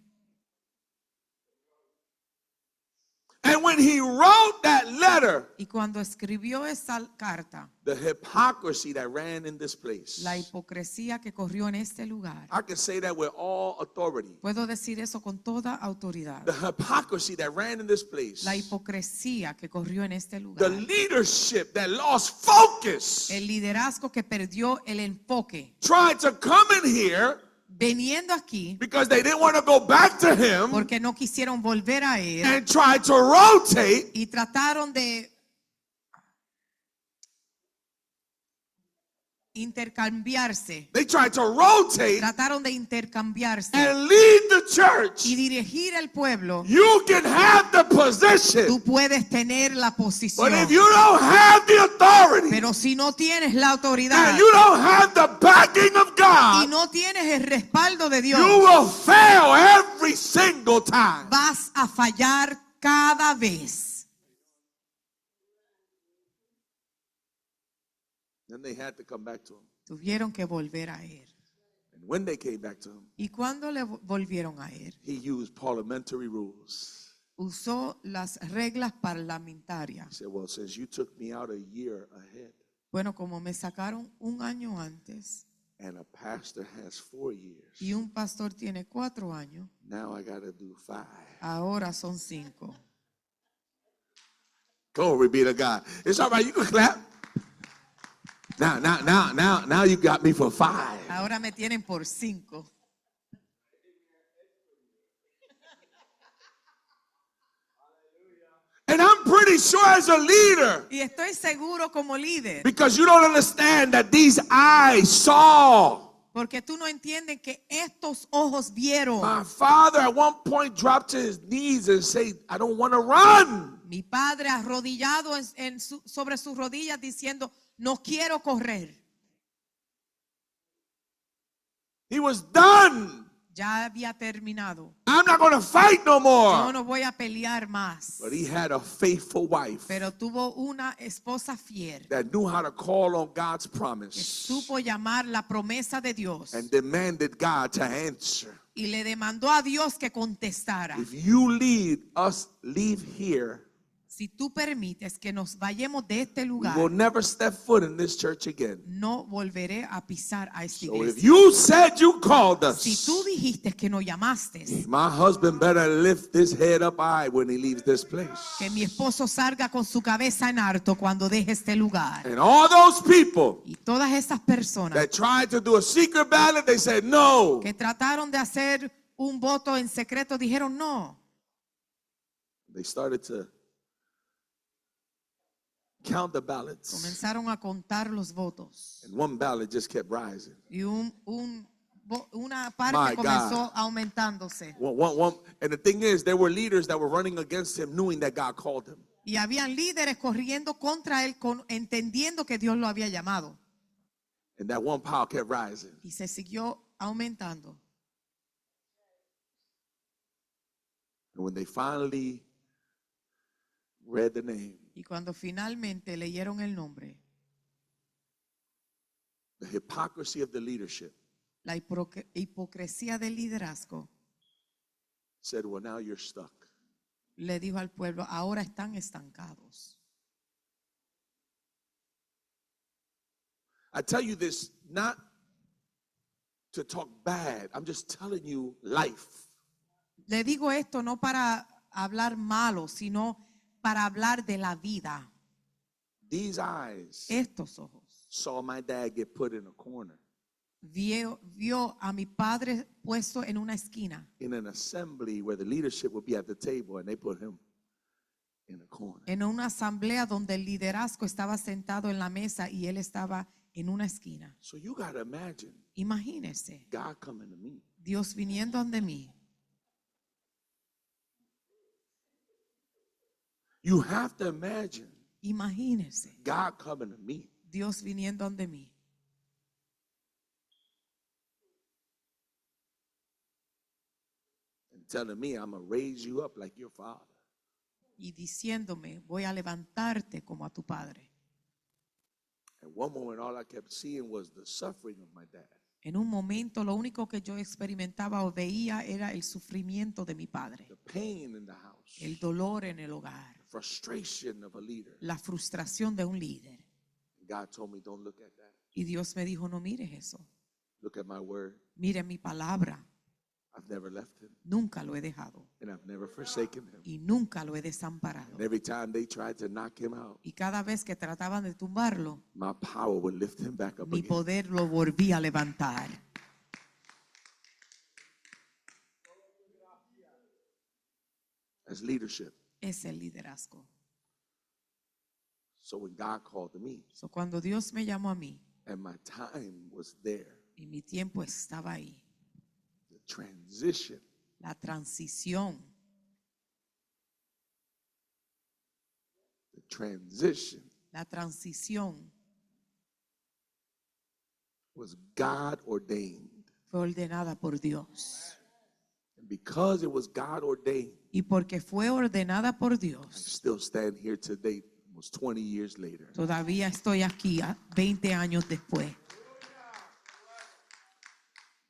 And when he wrote that letter, Y cuando escribió esa carta, the hypocrisy that ran in this place, la hipocresía que corrió en este lugar, I can say that with all authority. puedo decir eso con toda autoridad. The hypocrisy that ran in this place, La hipocresía que corrió en este the lugar, leadership that lost focus, el liderazgo que perdió el enfoque, tried to come in here viniendo aquí because they didn't want to go back to him porque no quisieron volver a él and tried to rotate. y trataron de intercambiarse, They tried to rotate trataron de intercambiarse and lead the church. y dirigir al pueblo. You can have the position, Tú puedes tener la but posición, if you don't have the authority pero si no tienes la autoridad and you don't have the backing of y God, no tienes el respaldo de Dios, you will fail every single time. vas a fallar cada vez. Then they had to come back to him. Tuvieron que volver a él. And when they came back to him, Y cuando le volvieron a él, he used parliamentary rules. usó las reglas parlamentarias. He said, well, since you took me out a year ahead Bueno, como me sacaron un año antes and a pastor has 4 years, y un pastor tiene 4 años, now I got to do 5. ahora son 5. Glory be to God. It's all right. You can clap. Now you got me for 5. Ahora me tienen por 5. And I'm pretty sure as a leader, Y estoy seguro como líder, because you don't understand that these eyes saw. porque tú no entiendes que estos ojos vieron. My father at one point dropped to his knees and said, I don't want to run. Mi padre arrodillado sobre sus rodillas diciendo, no quiero correr. He was done. Ya había terminado. I'm not going to fight no Yo more. no voy a pelear más. But he had a faithful wife Pero tuvo una esposa fiel that knew how to call on God's que promise supo llamar la promesa de Dios and demanded God to answer. y le demandó a Dios que contestara. If you leave here, Si tú permites que nos vayamos de este we lugar, will never step foot in this church again. no volveré a pisar a esta So if iglesia. you said you called Si us, tú dijiste que nos llamaste, my husband better lift this head up high when he leaves this place. que mi esposo salga con su cabeza en alto cuando deje este lugar. And all those people Y todas esas personas that tried to do a secret ballot, they said no. que trataron de hacer un voto en secreto dijeron no. They started to count the ballots. Comenzaron a contar los votos. And one ballot just kept rising. Y una parte My comenzó God. aumentándose. And the thing is, there were leaders that were running against him knowing that God called him. Y habían líderes corriendo contra él, entendiendo que Dios lo había llamado. And that one pile kept rising. Y se siguió aumentando. And when they finally read the name, Y cuando finalmente leyeron el nombre, the hypocrisy of the leadership la hipocresía del liderazgo said, well, now you're stuck. le dijo al pueblo, ahora están estancados. I tell you this not to talk bad. I'm just telling you life. Le digo esto no para hablar malo, sino para hablar de la vida. These eyes Estos ojos saw my dad get put in a corner vio a mi padre puesto en una esquina, in an assembly where the leadership would be at the table and they put him in a corner. en una asamblea donde el liderazgo estaba sentado en la mesa y él estaba en una esquina. So you got to imagine Imagínese God coming to me. Dios viniendo ante mí. You have to imagine Imagínese God coming to me. Dios viniendo ante mí And telling me I'm going to raise you up like your father. y diciéndome, voy a levantarte como a tu padre. At one moment, all I kept seeing was the suffering of my dad. En un momento lo único que yo experimentaba o veía era el sufrimiento de mi padre, The pain in the house. el dolor en el hogar, Frustration of a leader. la frustración de un líder. God told me, don't look at that. Y Dios me dijo, no mires eso, Look at my word. mire mi palabra, I've never left him nunca lo he dejado and I've never forsaken him. y nunca lo he desamparado. And every time they tried to knock him out, Y cada vez que trataban de tumbarlo, my power would lift him back up mi again. poder lo volví a levantar. That's leadership. Es el liderazgo. So when God called to me So, cuando Dios me llamó a mí and my time was there, y mi tiempo estaba ahí, the transition la transición was God ordained. fue ordenada por Dios. And because it was God ordained, Y porque fue ordenada por I Dios, still stand here today, almost 20 years later. todavía estoy aquí 20 años después.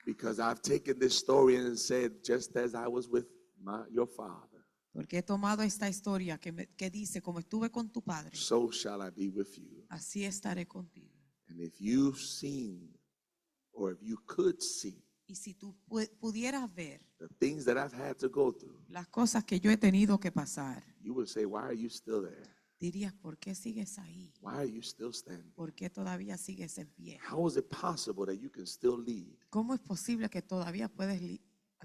Because I've taken this story and said, just as I was with your father, Porque he tomado esta historia que dice, como estuve con tu padre, so shall I be with you. así estaré contigo. And if you've seen, or if you could see, Y si tú pudieras ver the things that I've had to go through, las cosas que yo he tenido que pasar, you would say, why are you still there? dirías, ¿por qué sigues ahí? Why are you still standing? ¿Por qué todavía sigues en pie? How is it possible that you can still lead? ¿Cómo es posible que todavía puedes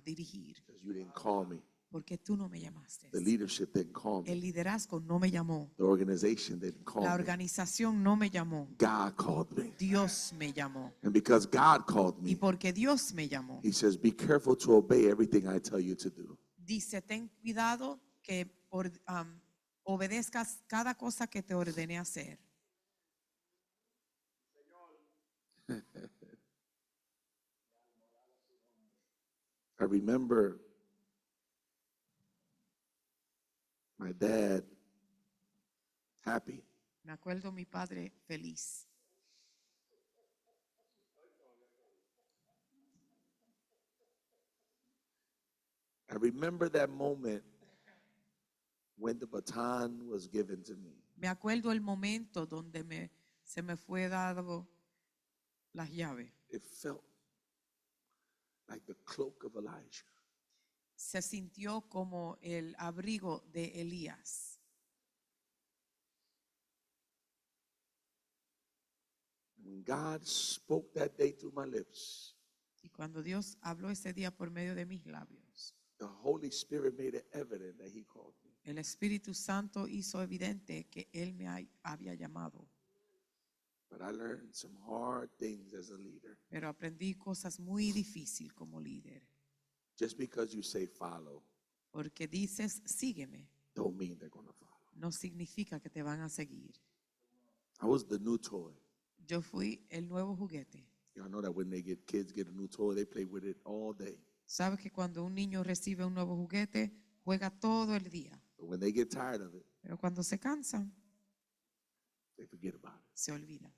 dirigir? Because you didn't call me. Porque tú no me llamaste. The leadership didn't call El me. liderazgo no me llamó. The organization didn't call La me. organización no me llamó. God called me. Dios me llamó. And because God called Y me, porque Dios me llamó, He says, be careful to obey everything I tell you to do. dice, ten cuidado que obedezcas cada cosa que te ordené hacer. I remember my dad happy. Me acuerdo mi padre feliz. I remember that moment when the baton was given to me. Me acuerdo el momento donde se me fue dado las llaves. It felt like the cloak of Elijah. Se sintió como el abrigo de Elías. When God spoke that day through my lips, Y cuando Dios habló ese día por medio de mis labios, the Holy Spirit made it evident that He called me. el Espíritu Santo hizo evidente que Él me había llamado. But I learned some hard things as a leader. Pero aprendí cosas muy difíciles como líder. Just because you say follow, Porque dices, sígueme, don't mean they're going to follow. no significa que te van a seguir. I was the new toy. Yo fui el nuevo juguete. Y'all know that when kids get a new toy, they play with it all day. ¿Sabes que cuando un niño recibe un nuevo juguete, juega todo el día? But when they get tired of it, Pero cuando se cansan, they forget about it. se olvidan.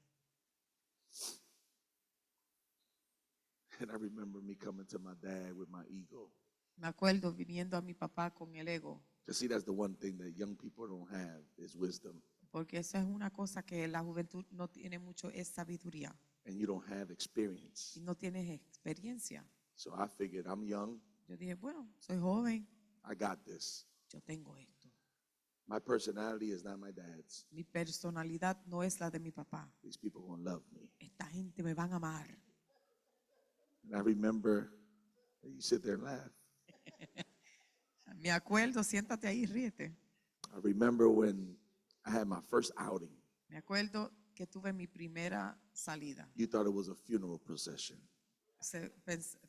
And I remember me coming to my dad with my ego. Me acuerdo viniendo a mi papá con el ego, Because see, that's the one thing that young people don't have is wisdom. porque eso es una cosa que la juventud no tiene mucho, es sabiduría And you don't have experience. y no tienes experiencia. So I figured I'm young. Yo dije, bueno, soy joven, I got this. yo tengo esto. My personality is not my dad's. Mi personalidad no es la de mi papá. These people going to love me. Esta gente me van a amar. And I remember, you sit there and laugh. Me acuerdo, siéntate ahí, ríete. I remember when I had my first outing. Me acuerdo que tuve mi primera salida. You thought it was a funeral procession.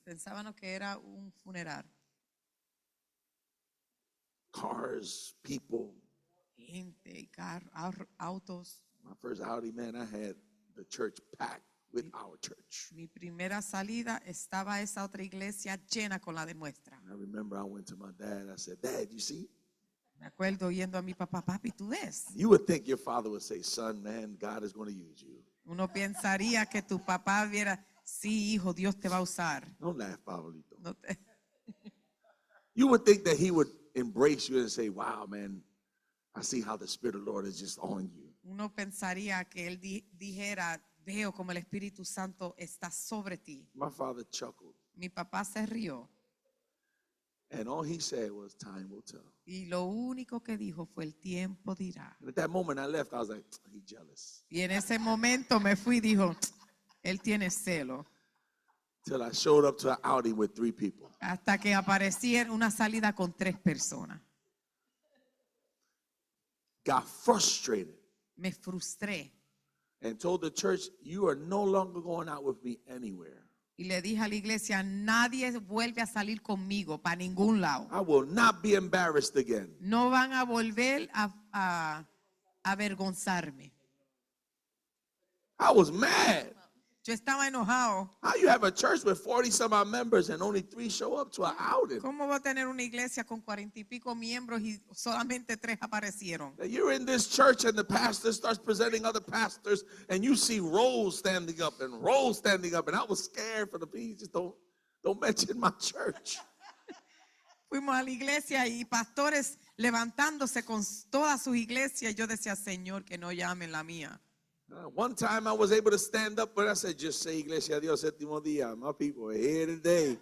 Pensaban que era un funeral. Cars, people. Gente, autos. My first outing, man, I had the church packed with our church. Mi primera salida estaba esa otra iglesia llena con la de nuestra. And I remember I went to my dad. I said, Dad, you see? Me acuerdo yendo a mi papá, papi, ¿tú ves? You would think your father would say, son, man, God is going to use you. Uno pensaría que tu papá viera, sí, hijo, Dios te va a usar. Don't laugh, Pablito. No te- You would think that he would embrace you and say, wow, man, I see how the Spirit of the Lord is just on you. Uno pensaría que él dijera, veo como el Espíritu Santo está sobre ti. My father chuckled. Mi papá se rió And all he said was, time will tell. y lo único que dijo fue el tiempo dirá. And at that moment I left, I was like, he's jealous. Y en ese momento me fui y dijo, él tiene celo. Till I showed up to an outing with 3 people. Hasta que aparecí en una salida con 3 personas. Got frustrated Me frustré and told the church, you are no longer going out with me anywhere. y le dije a la iglesia, nadie vuelve a salir conmigo para ningún lado. I will not be embarrassed again. No van a volver a avergonzarme. I was mad. Yo estaba enojado. How you have a church with 40 some odd members and only 3 show up to an outing? ¿Cómo va a tener una iglesia con 40 y pico miembros y solamente 3 aparecieron? That you're in this church and the pastor starts presenting other pastors and you see rows standing up and rows standing up, and I was scared for the people. Just don't mention my church. Fuimos a la iglesia y pastores levantándose con todas sus iglesias y yo decía, Señor, que no llamen la mía. One time I was able to stand up, but I said, just say Iglesia Dios Séptimo Día. My people are here today.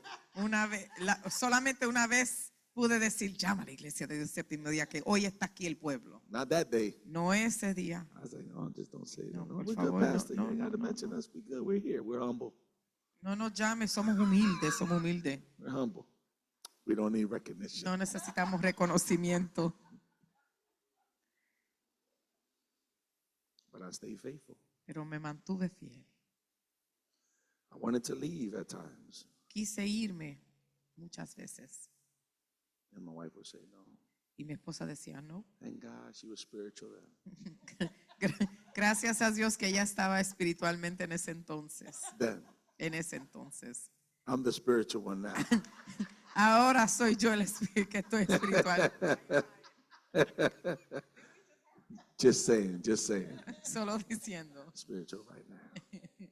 Solamente una vez pude decir, llama a la iglesia de Dios séptimo día, que hoy está aquí el pueblo. Not that day. No ese día. I was like, no, just don't say it. No, No, por we're favor, good, Pastor. no, You ain't got to no, mention us. We good. We're here. We're humble. No nos llame, somos humildes, somos humildes. We're humble. We don't need recognition. No necesitamos reconocimiento. But I stayed faithful. Pero me mantuve fiel. I wanted to leave at times. Quise irme muchas veces. And my wife would say, no. Y mi esposa decía, no. Thank God she was spiritual then. Gracias a Dios que ella estaba espiritualmente en ese entonces. Then En ese entonces. I'm the spiritual one now. Ahora soy yo el que estoy espiritual. Just saying, just saying. Solo diciendo. Spiritual right now.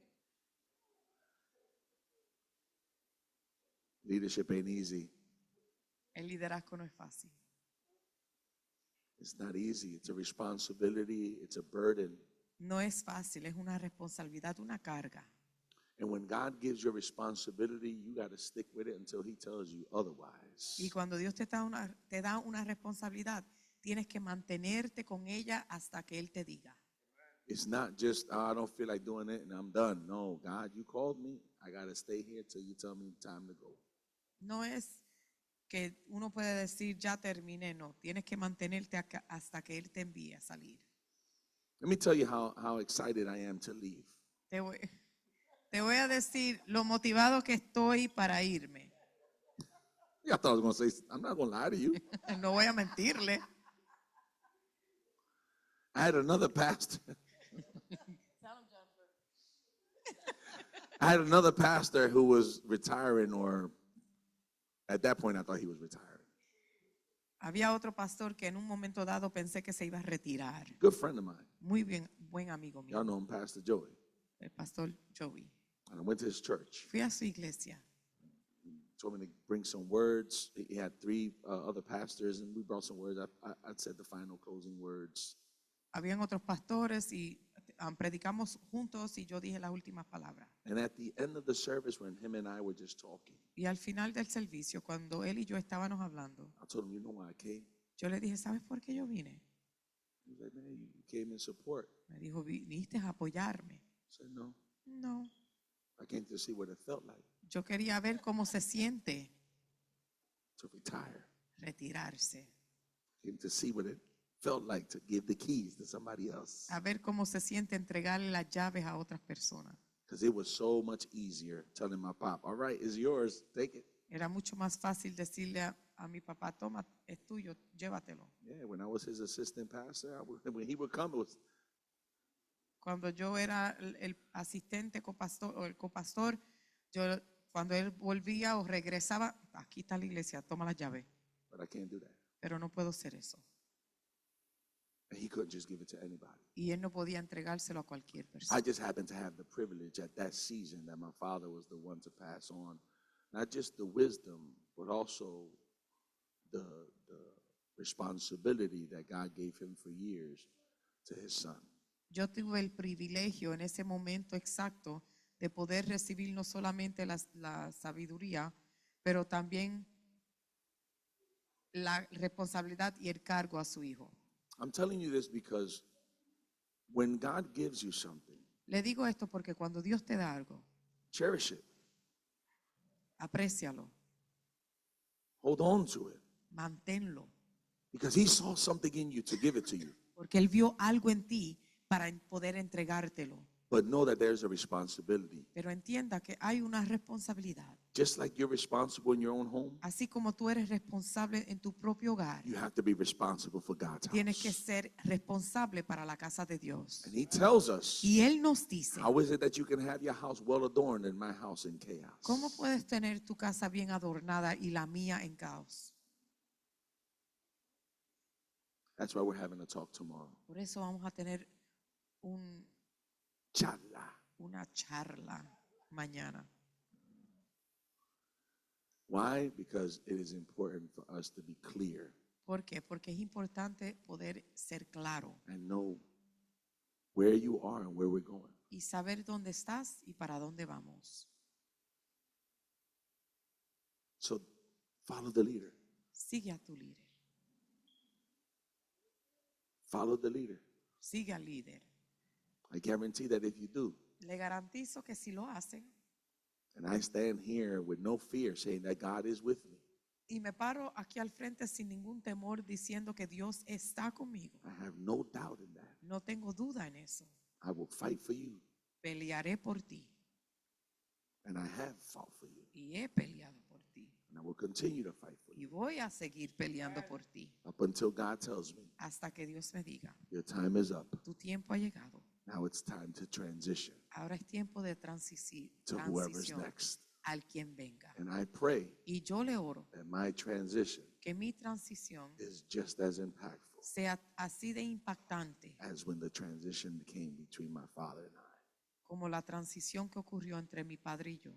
Leadership ain't easy. El liderazgo no es fácil. It's not easy. It's a responsibility. It's a burden. No es fácil, es una responsabilidad, una carga. And when God gives you a responsibility, you got to stick with it until He tells you otherwise. Y cuando Dios te da una responsabilidad, tienes que mantenerte con ella hasta que Él te diga. It's not just, oh, I don't feel like doing it and I'm done. No, God, you called me. I got to stay here till you tell me time to go. No es que uno puede decir, ya terminé, no. Tienes que mantenerte hasta que Él te envíe a salir. Let me tell you how excited I am to leave. Te voy a decir lo motivado que estoy para irme. Yeah, I thought I was going to say, I'm not going to lie to you. No voy a mentirle. I had another pastor. I had another pastor who was retiring, or at that point I thought he was retiring. Había otro pastor que en un momento dado pensé que se iba a retirar. Good friend of mine. Muy bien, buen amigo mío, Y'all know him, Pastor Joey. el pastor Joey. And I went to his church. Fui a su iglesia. Told me to bring some words. He had three other pastors, and we brought some words. I said the final closing words. Habían otros pastores y predicamos juntos y yo dije las últimas palabras. And at the end of the service, when him and I were just talking, Y al final del servicio, cuando él y yo estábamos hablando, I told him, "You know why I came?" yo le dije, ¿sabes por qué yo vine? He was like, "Man, you came in support." Me dijo, viniste a apoyarme. I said, "No, No, I came to see what it felt like yo quería ver cómo se siente to retire. retirarse, I came to see what it felt like to give the keys to somebody else. a ver cómo se siente entregarle las llaves a otras personas. Because it was so much easier telling my pop, all right, it's yours, take it." Era mucho más fácil decirle a mi papá, toma, es tuyo, llévatelo. Yeah, when I was his assistant pastor, when he would come, it was, Cuando yo era el asistente copastor o el copastor, yo cuando él volvía o regresaba, aquí está la iglesia, toma la llave. but I can't do that. Pero no puedo hacer eso. And he couldn't just give it to anybody. Y él no podía entregárselo a cualquier I persona. just happened to have the privilege at that season that my father was the one to pass on, not just the wisdom, but also the responsibility that God gave him for years to his son. Yo tuve el privilegio en ese momento exacto de poder recibir no solamente la sabiduría, pero también la responsabilidad y el cargo a su hijo. I'm telling you this because when God gives you something, Le digo esto porque cuando Dios te da algo, cherish it, aprécialo, hold on to it, manténlo, because he saw something in you to give it to you. porque Él vio algo en ti para poder entregártelo. But know that there's a responsibility. Pero entienda que hay una responsabilidad. Just like you're responsible in your own home, Así como tú eres responsable en tu propio hogar, you have to be responsible for God's tienes que house. ser responsable para la casa de Dios. And he tells us, Y Él nos dice, how is it that you can have your house well adorned and my house in chaos? ¿cómo puedes tener tu casa bien adornada y la mía en caos? That's why we're having a talk tomorrow. Por eso vamos a tener Charla. una charla mañana. Why? Because it is important for us to be clear ¿Por qué? Porque es importante poder ser claro and know where you are and where we're going. y saber dónde estás y para dónde vamos. So follow the leader. Sigue a tu líder, Follow the leader. sigue al líder. I guarantee that if you do, Le garantizo que si lo hacen, and I stand here with no fear saying that God is with me, y me paro aquí al frente sin ningún temor diciendo que Dios está conmigo, I have no doubt in that. no tengo duda en eso. I will fight for you, Pelearé por ti and I have fought for you, y he peleado por ti and I will continue to fight for y you voy a seguir peleando por ti up until God tells me hasta que Dios me diga, your time is up. tu tiempo ha llegado. Now it's time to transition Ahora es tiempo de to whoever's transición next. al quien venga. And I pray Y yo le oro that my transition que mi transición is just as impactful sea así de impactante as when the transition came between my father and I. como la transición que ocurrió entre mi padre y yo.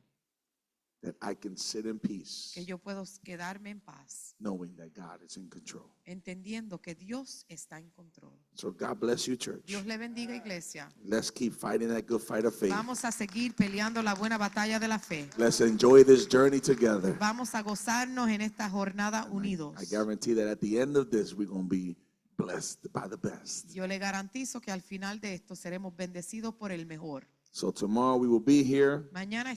That I can sit in peace Que yo puedo quedarme en paz, knowing that God is in control. entendiendo que Dios está en control. So God bless you, church. Dios le bendiga, iglesia. Let's keep fighting that good fight of faith. Vamos a seguir peleando la buena batalla de la fe. Let's enjoy this journey together. Vamos a gozarnos en esta jornada unidos. I guarantee that at the end of this, we're going to be blessed by the best. Yo le garantizo que al final de esto seremos bendecidos por el mejor. So tomorrow we will be here. Mañana